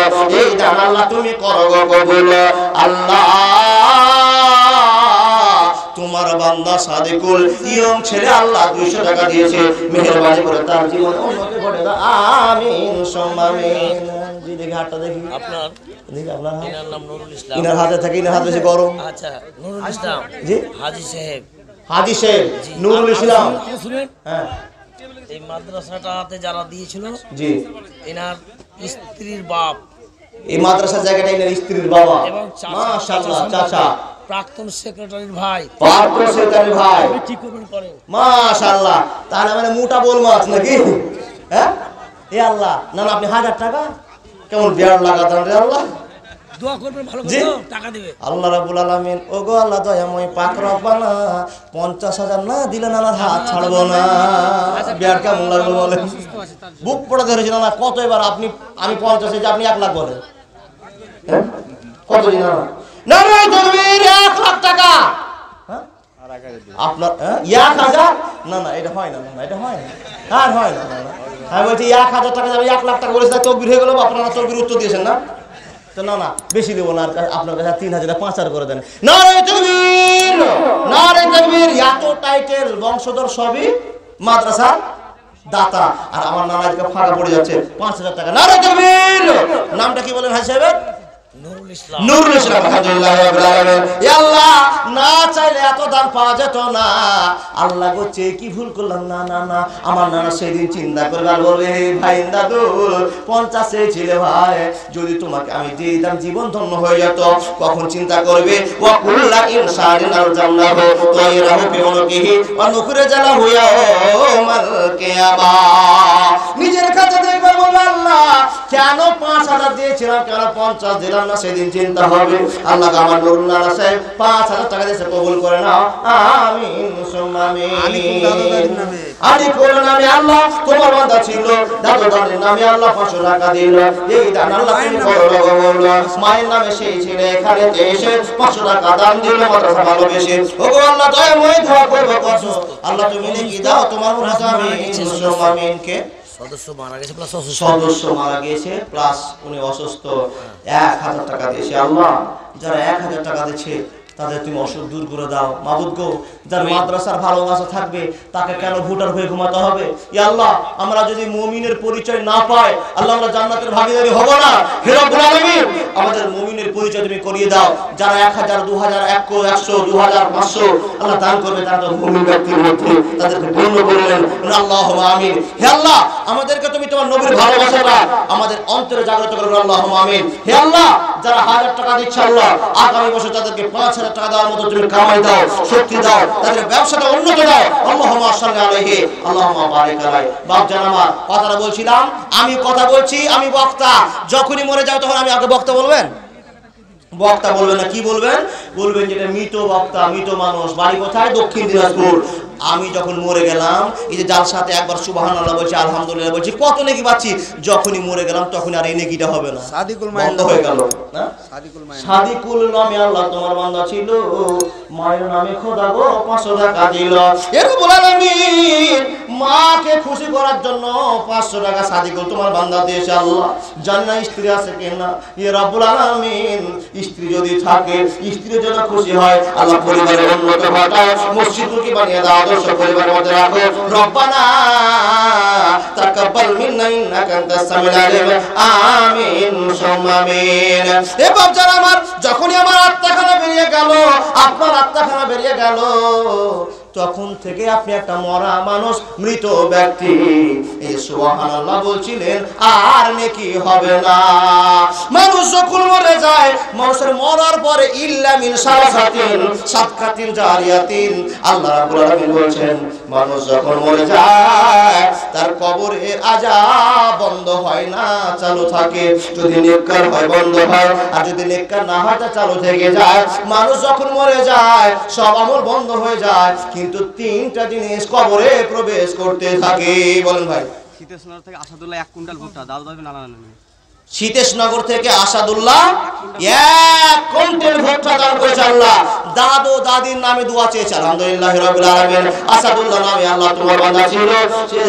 এই দান আল্লাহ তুমি করো গো কবুল। আল্লাহ তোমার বান্দা সাদিকুল ইয়ং ছেলে আল্লাহ 200 টাকা দিয়েছে, মেহেরবানি করে তার জীবনে উন্নতি ঘটে দাও। আমিন সুম্মা আমিন। জি দেখি হাতটা দেখি আপনার দেখি আপনার হাত। এনার নাম নুরুল ইসলাম। ইনার হাতে থাকে, ইনার হাত বেশি গরম। আচ্ছা, নুরুল ইসলাম জি হাজী সাহেব। হাজী শেখ নুরুল ইসলাম। শুনেন, হ্যাঁ এই মাদ্রাসাটাতে যারা দিয়েছিল জি, এনার স্ত্রীর বাপ এই মাদ্রাসা জায়গাটা এনার স্ত্রীর বাবা। এবং চাচা, মাশাআল্লাহ চাচা, প্রাক্তন সেক্রেটারির ভাই। পার্থ সেতারি ভাই। ঠিক করেন। মাশাআল্লাহ, তাহলে মানে মোটা বল মাছ নাকি? হ্যাঁ এ আল্লাহ, না না আপনি 1000 টাকা কেমন বিয়ার লাগাতেন রে আল্লাহ। দোয়া করবেন ভালো জি। করে, টাকা দিবে। আল্লাহ রাব্বুল আলামিন ওগো আল্লাহ দয়াময় পাক রব্বানা 50,000 না দিলে না আমার হাত ছাড়বো না। বিয়ার কেমন লাগলো বলেন? বুক পড়ে ধরেছিল না কত? এবার আপনি আমি 50 যে আপনি 1 লাখ বলেন, হ্যাঁ কত দিন না নারায়ে তাকবীর 1 লাখ টাকা। হ্যাঁ আপনার 1000 না না এটা হয় না, না এটা হয় না, আর হয় না। আমি বলছি 1000 টাকা যাবে, 1 লাখ টাকা বলেছে তকবীর হয়ে গেল। আপনারা তকবীর উত্তর দিয়েছেন না তো? না না বেশি দেবো না, আপনার কাছে 3000 5,000 করে দেন। নারায়ে তাকবীর, নারায়ে তাকবীর। এত টাইটেল বংশধর সবই মাদ্রাসা দাতা, আর আমার নানা আজকে ফাঁকা পড়ে যাচ্ছে 5000 টাকা। নারায়ে তাকবীর। নামটা কি বলেন হাজি সাহেব? নুরুল ইসলাম। নুরুল ইসলাম। আলহামদুলিল্লাহ রাব্বিল আলামিন। এ আল্লাহ, না চাইলে এত দান পাওয়া যেত না। আল্লাহ গো চেয়ে কি ভুল করলাম? না না না, আমার নানা সেদিন চিন্তা করবে আর বলবে ভাই দাদু 50 চেয়েছিলে ভাই, যদি তোমাকে আমি দিয়ে দিতাম জীবন ধন্য হয়ে যেত। কখন চিন্তা করবে? ওয়া কুল্লা ইনসানিন আলজামনাহু তায়রাহু ফি উনকিহি ওয়া নুখরিজালাহু ইয়াওমাল কিয়ামা। নিজের কাছে দেখবে বলবে আল্লাহ কেন 5000 দিয়েছিলাম, কেন 50 দিলাম না? সেদিন চিন্তা হবে। আল্লাহ আমার নুরুল নানা সাহেব 5000 টাকা দিয়েছে, কবুল করে নাও। আমিন সুম্মা আমিন। আলী কোন নামে আল্লাহ তোমার বান্দা ছিল, দাদুদারের নামে আল্লাহ 500 টাকা দিল। এই দান আল্লাহ তুমি করো গো কবুল। মায়ের নামে সেই ছিল এখানে এসে 500 টাকা দান দিল মাদ্রাসা ভালোবেসে। ওগো আল্লাহ দয়াময় দোয়া করব কত, আল্লাহ তুমি নেকি দাও তোমার মুরাদ। আমিন সুম্মা আমিন। কে সদস্য মারা গেছে প্লাস অসুস্থ। সদস্য মারা গেছে প্লাস উনি অসুস্থ, 1000 টাকা দিয়েছে। আল্লাহ যারা 1000 টাকা দিচ্ছে তাদের তুমি অসুখ দূর করে দাও মাবুদ গো। যার মাদ্রাসার ভালোবাসা থাকবে তাকে কেন ভোটার হয়ে ঘুমাতে হবে? ইয়া আল্লাহ, আমরা যদি মুমিনের পরিচয় না পাই আল্লাহ আমরা জান্নাতের ভাগীদারি হব না। হে রব্বুল আলামিন, আমাদের মুমিনের পরিচয় তুমি করিয়ে দাও। যারা 1000 2000 100 2000 500 আল্লাহ দান করবে তারা তো মুমিন ব্যক্তির মধ্যে তাদেরকে পূর্ণ করলেন। আল্লাহুম্মা আমিন। হে আল্লাহ আমাদেরকে তুমি তোমার নবীর ভালোবাসাটা আমাদের অন্তরে জাগ্রত করো। আল্লাহুম্মা আমিন। হে আল্লাহ যারা 1000 টাকা দিচ্ছে আল্লাহ আগামী বছর তাদেরকে 5000 টাকা দেওয়ার মতো তুমি কামাই দাও, শক্তি দাও, তাদের ব্যবসাটা উন্নত দাও। আল্লাহুম্মা সাল্লি আলাইহি আল্লাহুম্মা বারিক আলাইহি। বাপজান আমার কথাটা বলছিলাম, আমি কথা বলছি, আমি বক্তা। যখনই মরে যাও তখন আমি আগে বক্তা বলবেন? বক্তা বলবেন না, কি বলবেন? বলবেন যেটা মৃত বক্তা, মৃত মানুষ। বাড়ি কোথায়? দক্ষিণ দিনাজপুর। আমি যখন মরে গেলাম এই যে যার সাথে একবার সুবহানাল্লাহ বলছি আলহামদুলিল্লাহ বলছি কত নেকি পাচ্ছি, যখনই মরে গেলাম তখন আর এই নেকিটা হবে না, সাদিকুল বন্ধ হয়ে গেল। না সাদিকুল মাইন সাদিকুল নামে আল্লাহ তোমার বান্দা ছিল, মায়ের নামে খোদা গো 500 টাকা দিল। এর বলার আমি মাকে খুশি করার জন্য 500 টাকা সাদিকুল তোমার বান্দা দিয়েছে। আল্লাহ জানি না স্ত্রী আছে কিনা, ইয়া রাব্বুল আলামিন স্ত্রী যদি থাকে স্ত্রীর জন্য খুশি হয় আল্লাহ পরিবারের উন্নত ঘটাও, মসজিদকে বানিয়ে দাও, আদর্শ পরিবারের মধ্যে রাখো। রব্বানা তাকাব্বাল মিন্না ইন্নাকা আনতাস সামিউল আলিম। আমিন সুম্মা আমিন। এ বাপজান আমার যখনই আমার আত্মাখানা বেরিয়ে গেল, আপনার আত্মাখানা বেরিয়ে গেল, তখন থেকে আপনি একটা মরা মানুষ, মৃত ব্যক্তি। এই সুবহানাল্লাহ বলছিলেন আর নেকি হবে না। মানুষ যখন মরে যায়, মানুষের মরার পরে ইল্লা মিন সালাসাতিন সাদকাতিন জারিয়াতিন, আল্লাহ রাব্বুল আলামিন বলছেন মানুষ যখন মরে যায় তার কবরের আযাব বন্ধ হয় না, চালু থাকে। যদি নেককার হয় বন্ধ হয়, আর যদি নেককার না হয় তা চালু থেকে যায়। মানুষ যখন মরে যায় সব আমল বন্ধ হয়ে যায়, কিন্তু 3টা জিনিস কবরে প্রবেশ করতে থাকে। বলেন ভাই। শীতেশ্বর থেকে আসাদুল্লাহ 1 কুইন্টাল ভুট্টা দাদু দাবি নানা নানি। শীতেশনগর থেকে আসাদুল্লাহ 1 কুইন্টাল ভুট্টা দান করেছে আল্লাহ। দাদু দাদির নামে দোয়া চেয়েছে আলহামদুলিল্লাহ রাব্বিল আলামিন। আসাদুল্লাহ নামে আল্লাহ তোমার বান্দা ছিল, সে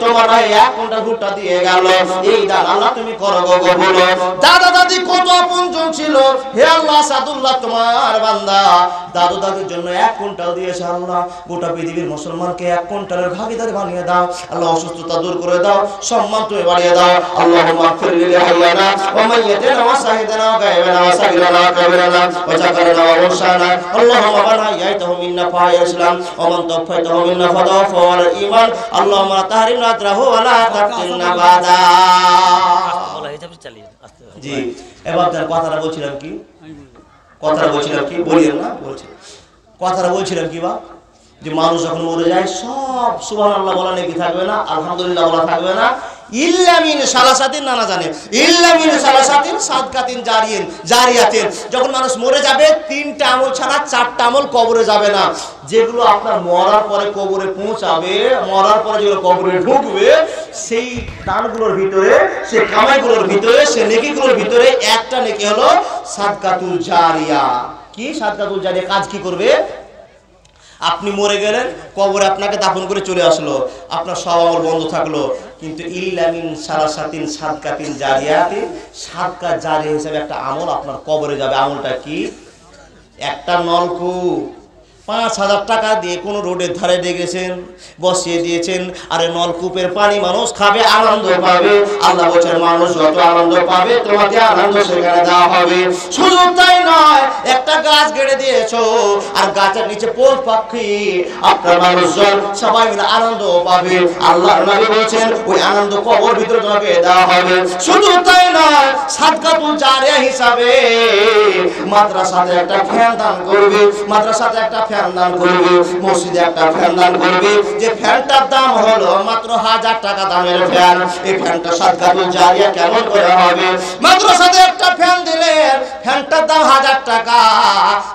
তোমার 1 কুইন্টাল ভুট্টা দিয়ে গেল। এই দান আল্লাহ তুমি করো গো কবুল। দাদা দাদি কত আপনজন ছিল, হে আল্লাহ আসাদুল্লাহ তোমার বান্দা দাদু দাদির জন্য 1 কুইন্টাল দিয়েছে আল্লাহ। গোটা পৃথিবীর মুসলমানকে 1 কুইন্টালের ভাগীদার বানিয়ে দাও আল্লাহ। অসুস্থতা দূর করে দাও, সম্মান তুমি বাড়িয়ে দাও। আল্লাহুম্মা ফিরলি حينا وميتنا وشهدنا وغائبنا وصغيرنا وكبيرنا وذكرنا وانثانا اللهم من احييته منا فحيا الاسلام ومن توفيته منا فتوفه على الايمان اللهم لا تحرمنا اجره ولا تفتنا بعدا। জি এবার তার কথাটা বলছিলাম কি, কথাটা বলছিলাম কি, বলিয়েন না বলছি, কথাটা বলছিলাম কি বা, যে মানুষ যখন মরে যায় সব সুবহানাল্লাহ বলা নাকি থাকবে না, আলহামদুলিল্লাহ বলা থাকবে না, ইল্লা মিন সালাসাতিন, নানা জানেন ইল্লা মিন সালাসাতিন সাদকাতিন জারিয়াতিন। যখন মানুষ মরে যাবে 3টা আমল ছাড়া 4টা আমল কবরে যাবে না। যেগুলো আপনার মরার পরে কবরে পৌঁছাবে, মরার পরে যেগুলো কবরে ঢুকবে, সেই দানগুলোর ভিতরে, সেই কামাইগুলোর ভিতরে, সেই নেকিগুলোর ভিতরে একটা নেকি হলো সাদকাতুল জারিয়া। কি সাদকাতুল জারিয়া? কাজ কি করবে? আপনি মরে গেলেন, কবরে আপনাকে দাফন করে চলে আসলো, আপনার সব আমল বন্ধ থাকলো, কিন্তু ইল্লা মিন সালাসাতিন সাদকাতিন জারিয়াতিন, সাদকা জারিয়া হিসেবে একটা আমল আপনার কবরে যাবে। আমলটা কি? একটা নলকূপ 5000 টাকা দিয়ে কোনো রোডের ধারে দেখেছেন, বসিয়ে দিয়েছেন, আর নলকূপের পানি মানুষ খাবে, আনন্দ পাবে। আল্লাহ বলছেন মানুষ যত আনন্দ পাবে তোমাকে আনন্দ সেখানে দেওয়া হবে। শুধু তাই নয়, একটা গাছ গেড়ে দিয়েছো, আর গাছের নিচে পশু পাখি, আপনার মানুষজন সবাই মিলে আনন্দ পাবে। আল্লাহর নবী বলছেন ওই আনন্দ কবর ভিতরে তোমাকে দেওয়া হবে। শুধু তাই নয়, সাদকাতুল জারিয়া হিসাবে মাদ্রাসাতে একটা ফ্যান দান করবে, মাদ্রাসাতে একটা ফ্যান দান করবে, মসজিদে একটা ফ্যান দান করবে, যে ফ্যানটার দাম হলো মাত্র 1000 টাকা দামের ফ্যান। এই ফ্যানটা সাদকাতুল জারিয়া কেমন করে হবে? মাদ্রাসাতে একটা ফ্যান দিলে ফ্যানটার দাম 1000 টাকা,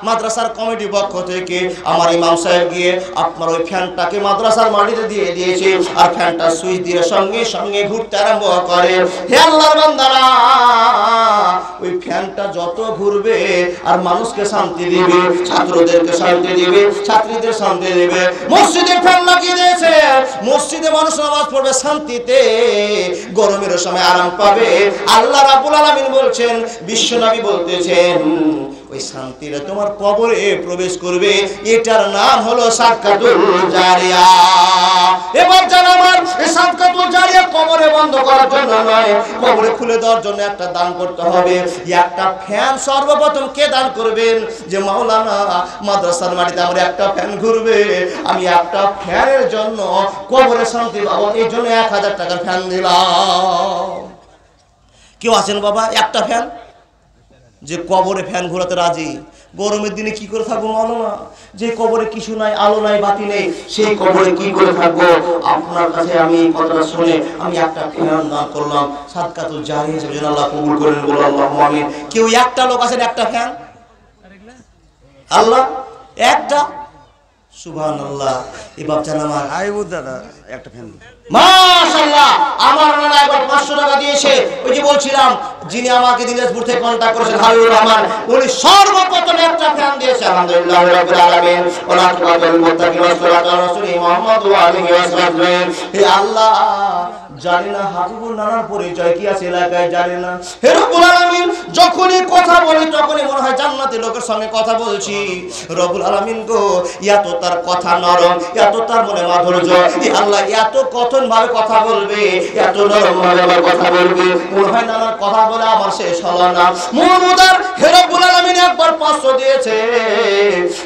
মাদ্রাসার কমিটি পক্ষ থেকে আমার ইমাম সাহেব গিয়ে আপনার ওই ফ্যানটাকে মাদ্রাসার মাটিতে দিয়ে দিয়েছে, আর ফ্যানটা সুইচ দিয়ে সঙ্গে সঙ্গে ঘুরতে আরম্ভ করে। হে আল্লাহর বান্দারা, ওই ফ্যানটা যত ঘুরবে আর মানুষকে শান্তি দিবে, ছাত্রদেরকে শান্তি দিবে, ছাত্রীদের শান্তি দিবে। মসজিদে ফ্যান লাগিয়ে দিয়েছে, মসজিদে মানুষ নামাজ পড়বে শান্তিতে, গরমের সময় আরাম পাবে। আল্লাহ রাব্বুল আলামিন বলছেন, বিশ্বনবী বলতেছেন ওই শান্তিটা তোমার কবরে প্রবেশ করবে। এটার নাম হলো সাদকাতুল জারিয়া। এবার জান আমার, এই সাদকাতুল জারিয়া কবরে বন্ধ করার জন্য নয়, কবরে খুলে দেওয়ার জন্য একটা দান করতে হবে। একটা ফ্যান সর্বপ্রথম কে দান করবেন? যে মাওলানা মাদ্রাসার মাটিতে আমার একটা ফ্যান ঘুরবে, আমি একটা ফ্যানের জন্য কবরে শান্তি পাবো, এই জন্য 1000 টাকার ফ্যান দিলাম। কেউ আছেন বাবা একটা ফ্যান যে কবরে ফ্যান ঘোরাতে রাজি? গরমের দিনে কি করে থাকবো মাওলানা? যে কবরে কিছু নাই, আলো নাই, বাতি নেই, সেই কবরে কি করে থাকবো? আপনার কাছে আমি এই কথাটা শুনে আমি একটা ফ্যান দান করলাম, সাদকাতুল জারিয়া হিসেবে যেন আল্লাহ কবুল করেন, বলো আল্লাহুম্মা আমিন। কেউ একটা লোক আছেন একটা ফ্যান? আল্লাহ একটা, সুবহানাল্লাহ। এবার জান আমার, হাবিবুর দাদা একটা ফ্যান। মাশাআল্লাহ, আমার নানা একবার 500 টাকা দিয়েছে। ওই যে বলছিলাম, যিনি আমাকে দিনাজপুর থেকে কন্টাক্ট করেছেন হাবিবুর রহমান, উনি সর্বপ্রথম একটা ফ্যান দিয়েছে। আলহামদুলিল্লাহ রাব্বিল আলামিন, ওয়া লাকুল মুত্তাকিন ওয়া সাল্লাতু আলা রাসূলি মুহাম্মদ ওয়া আলিহি ওয়া সাহবিহি। হে আল্লাহ, জানি না হাবিবুর নানার পরিচয় কি আছে এলাকায়, জানি না। হে রব্বুল আলামিন, যখনই কথা বলি তখনই মনে হয় জান্নাতি লোকের সঙ্গে কথা বলছি। রব্বুল আলামিন গো, এত তার কথা নরম, এত তার মনে মাধুর্য। হে আল্লাহ, এত কঠোর ভাবে কথা বলবে, এত নরম ভাবে কথা বলবে, মনে হয় নানার কথা বলে আমার শেষ হলো না। মুহাম্মদার হে রব্বুল আলামিন একবার 500 দিয়েছে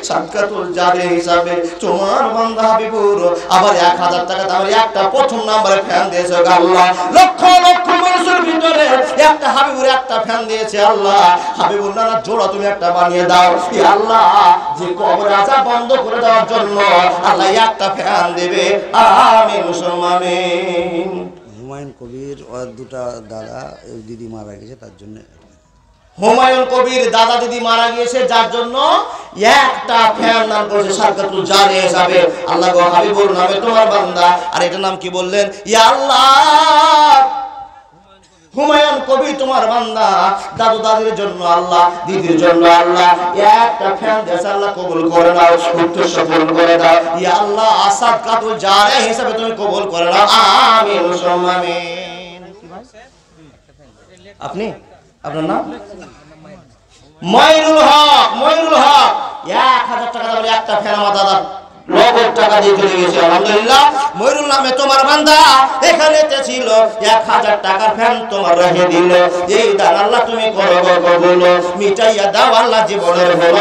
সাদকাতুল জারিয়া হিসাবে তোমার বান্দা হাবিবুর। আবার 1000 টাকা দামের একটা প্রথম নম্বরে ফ্যান দিয়েছে আল্লাহ। লক্ষ লক্ষ মানুষের ভিতরে একটা হাবিবুর একটা ফ্যান দিয়েছে আল্লাহ। হাবিবুর নানার জোড়া তুমি একটা বানিয়ে দাও ই আল্লাহ। যে কবরে আযাব বন্ধ করে দেওয়ার জন্য আল্লাহ একটা ফ্যান দেবে, আমিন মুসলমানিন। হুমায়ুন কবির ওর দুটা দাদা দিদি মারা গেছে, তার জন্য। হুমায়ুন কবির দাদা দিদি মারা গিয়েছে, যার জন্য একটা ফ্যান নাম করেছে সাদকাতুল জারিয়া হিসাবে। আল্লাহ গো, হাবিবুর নামে তোমার বান্দা, আর এটার নাম কি বললেন? ইয়া আল্লাহ, হুমায়ুন কবির তোমার বান্দা, দাদু দাদির জন্য আল্লাহ, দিদির জন্য আল্লাহ একটা ফ্যান দিয়েছে, আল্লাহ কবুল করে নাও, উত্তর সফল করে দাও ইয়া আল্লাহ। সাদকাতুল জারিয়া হিসাবে তুমি কবুল করে নাও, আমিন মুসলমানিন। আপনি, আপনার নাম? মইনুল হক। মইনুল হক 1000 টাকা দামের একটা ফ্যান আমার দাদা নগদ টাকা দিয়ে চলে গেছে। আলহামদুলিল্লাহ, মইনুল নামে তোমার বান্দা এখানেতে ছিল, 1000 টাকার ফ্যান তোমার রেখে দিল। এই দান আল্লাহ তুমি করো গো কবুল, মিটাইয়া দাও আল্লাহ জীবনের বড়,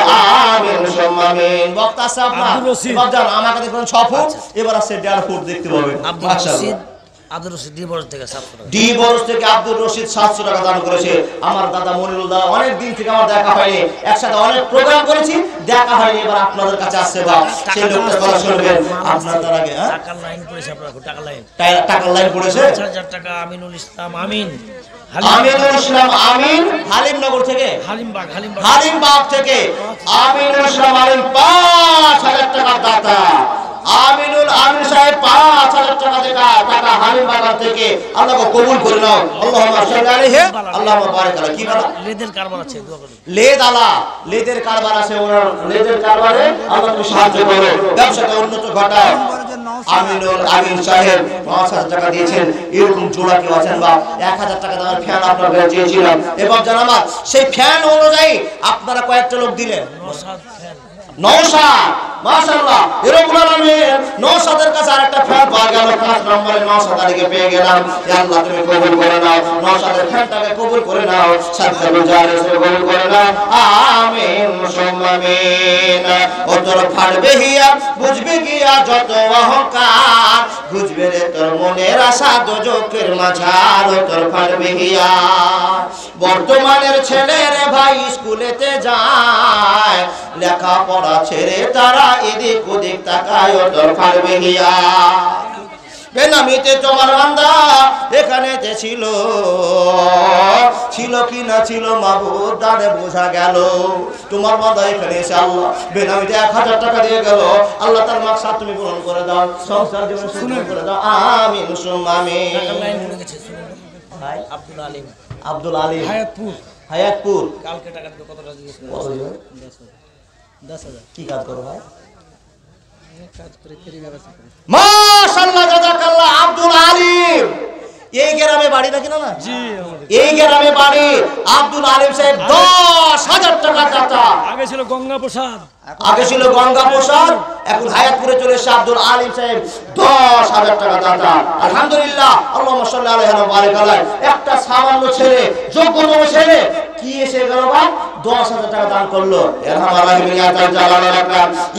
আমিন মুসলমানিন। বক্তা সাহেব না, এবার জান আমাকে দেখুন 6 ফুট, এবার আছে 1.5 ফুট দেখতে পাবেন। মাশাআল্লাহ। আব্দুর রশিদ ডিবরস থেকে 700 টাকা। ডিবরস থেকে আব্দুর রশিদ 700 টাকা দান করেছে। আমার দাদা মনিরুল দা অনেক দিন থেকে আমার দেখা হয়নি, একসাথে অনেক প্রোগ্রাম করেছি, দেখা হয়নি। এবার আপনাদের কাছে আসছে বা সেই লোকটা কথা শুনবেন। আপনার তার আগে টাকার লাইন পড়েছে, আপনার টাকার লাইন, টাকার লাইন পড়েছে 5000 টাকা। আমিনুল ইসলাম আমিন, আমিনুল ইসলাম আমিন হালিমনগর থেকে, হালিমবাগ থেকে আমিনুল ইসলাম আমিন 5000 টাকা দাতা। আমিনুল আমিন সাহেব 5000 টাকা হালিমবাগ থেকে। আল্লাহ কবুল করে নাও, আল্লাহুম্মা সাল্লি আলাইহি, আল্লাহুম্মা বারিক আলাইহি। কি বলা? লেদের কারবার আছে, দোয়া করুন। লেদের কারবার আছে, ওনার লেদের কারবারে আল্লাহ তুমি সাহায্য করো, ব্যবসাটা উন্নত ঘটাও। আমিনুল আমিন সাহেব 5000 টাকা দিয়েছেন। এরকম জোড়া কেউ আছেন বা 1000 টাকা দামের ফ্যান আপনার কাছে চেয়েছিলাম, এবং জানামা সেই ফ্যান অনুযায়ী আপনারা কয়েকটা লোক দিলেন। নওশাদ, মাশাআল্লাহ, এরকম আলামিন নওশাদের কাছে আরেকটা ফ্যান পাওয়া গেল। 5 নম্বরে নওশাদ আলীকে পেয়ে গেলাম। ইয়া আল্লাহ তুমি কবুল করে নাও, নওশাদের ফ্যানটাকে কবুল করে নাও, সাদকাতুল জারিয়া কবুল করে নাও, আমিন মুসলমানিন। ও তোর ফাড়বে হিয়া বুঝবে গিয়া যত অহংকার, বুঝবে রে তোর মনের আশা দোজখের মাঝার, ও তোর ফাড়বে হিয়া। বর্তমানের ছেলে রে ভাই স্কুলেতে যায়, লেখাপড়া ছেড়ে তারা এদিক ওদিক তাকায়, ও তোর ফাড়বে হিয়া। বেনামিতে তোমার বান্দা এখানেতে ছিল, ছিল কি না ছিল মাবুদ দানে বোঝা গেল। তোমার বান্দা এখানে এসে আল্লাহ বেনামিতে 1000 টাকা দিয়ে গেল। আল্লাহ তার মাকসাদ তুমি পূরণ করে দাও, সংসার জীবন সুন্দর করে দাও, আমিন মুসলমানিন। টাকার লাইন পড়ে গেছে, শুনুন ভাই। আব্দুল আলিম, আব্দুল আলিম, হায়াতপুর। কালকে টাকা দিতে কত টাকা দিয়েছিল? 10,000। কি কাজ করো ভাই? কাজ করে ফেরি ব্যবসা করে। মাশাআল্লাহ, জাযাকাল্লাহ। আব্দুল আলিম এই গ্রামে বাড়ি নাকি না? জি, এই গ্রামে বাড়ি। আব্দুল আলিম সাহেব 10 10,000 টাকা দাতা। আগে ছিল গঙ্গা প্রসাদ, আগে ছিল গঙ্গা প্রসাদ, এখন হায়াতপুরে চলে এসে আব্দুল আলিম সাহেব 10,000 টাকা দাতা। আলহামদুলিল্লাহ, আল্লাহুম্মা সাল্লি আলাইহি ওয়া বারিক আলাইহি। একটা সামান্য ছেলে, যোগ্যতম ছেলে কি এসে গেল বা 10,000 টাকা দান করলো।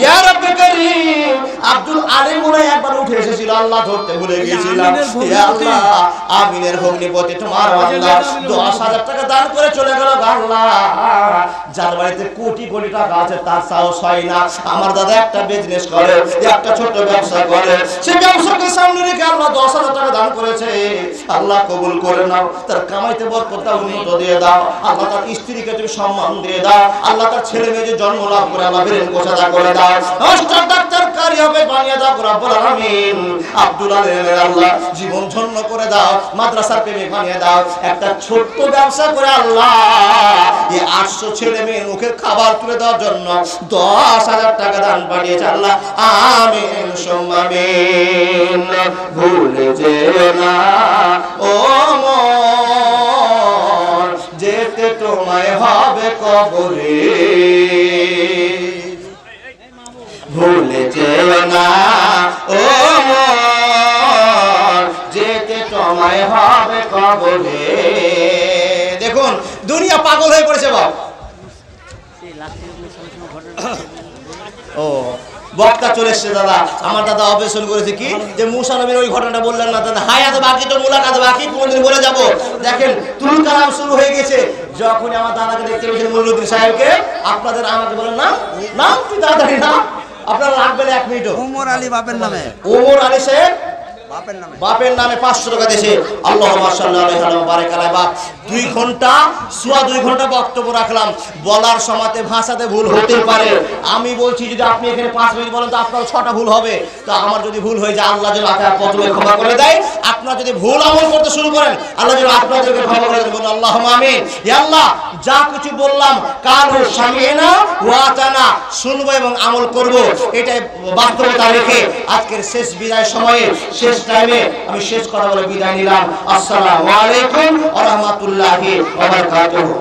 ইয়া রাব্বি কারীম, আব্দুল আলিম মনে একবার উঠে এসেছিল, আল্লাহ ধরতে ভুলে গিয়েছিলাম। ইয়া আল্লাহ, আমিনের ভগ্নিপতি তোমার বান্দা 10,000 টাকা দান করে চলে গেল। আল্লাহ, যার বাড়িতে কোটি কোটি টাকা আছে তার সাহস হয় না। আমার দাদা একটা বিজনেস করে, একটা ছোট ব্যবসা করে, সে ব্যবসাকে সামনে রেখে আল্লাহ 10,000 টাকা দান করেছে। আল্লাহ কবুল করে নাও, তার কামাইতে বরকত উন্নত দিয়ে দাও। আল্লাহ তার স্ত্রীকে তুমি সম্মান দিয়ে দাও। আল্লাহ তার ছেলে মেয়ে যে জন্ম লাভ করে আল্লাহ বেরেন কোষাদা করে দাও। মাস্টার ডাক্তার কারি হবে বানিয়ে দাও রব্বুল আলামিন। আব্দুল আলিমের আল্লাহ জীবন ধন্য করে দাও, মাদ্রাসার প্রেমিক বানিয়ে দাও। একটা ছোট্ট ব্যবসা করে আল্লাহ এই 800 ছেলে মেয়ের মুখে খাবার তুলে দেওয়ার জন্য 10,000 টাকা দান পাঠিয়েছে। আল্লাহ আমিন সুম্মা আমিন। ভুলে যেও না ও মন, যেতে তোমায় হবে কবরে। ভুলে যেও না ও মন, যেতে তোমায় হবে কবরে। দেখুন দুনিয়া পাগল হয়ে পড়েছে বাপ। ও বক্তা চলে এসছে দাদা, আমার দাদা অপারেশন করেছে কি যে মুসা নবীর ওই ঘটনাটা বললেন না দাদা, হায়াত বাকি তো মুলাকাত বাকি, কোনদিন বলে যাব। দেখেন তুল কালাম শুরু হয়ে গেছে। যখন আমার দাদাকে দেখতে পেয়েছেন মনিরুদ্দিন সাহেবকে, আপনাদের আমাকে বলেন না নাম তুই তাড়াতাড়ি না, আপনারা লাগবেন 1 মিনিটও। ওমর আলী বাপের নামে, ওমর আলী সাহেব বাপের নামে, বাপের নামে 500 টাকা দিয়েছে। আল্লাহুম্মা সাল্লি আলাইহি ওয়া বারিক আলাইহি। বাপ 2 ঘন্টা সোয়া 2 ঘন্টা বক্তব্য রাখলাম, বলার সময়তে ভাষাতে ভুল হতে পারে। আমি বলছি যদি আপনি এখানে 5 মিনিট বলেন তো আপনার 6টা ভুল হবে। তো আমার যদি ভুল হয়ে যায় আল্লাহ যেন আপনাকে প্রথমে ক্ষমা করে দেয়। আপনারা যদি ভুল আমল করতে শুরু করেন আল্লাহ যেন আপনাদেরকে ক্ষমা করে দেন। বলুন আল্লাহুম্মা আমিন। ইয়া আল্লাহ, যা কিছু বললাম কালু সামিনা ওয়া আতানা, শুনবো এবং আমল করব, এটাই বাস্তবতা রেখে আজকের শেষ বিদায় সময়ে শেষ টাইমে আমি শেষ কথা বলে বিদায় নিলাম। আসসালামু আলাইকুম ওয়া রাহমাতুল্লাহি ওয়া বারাকাতুহু।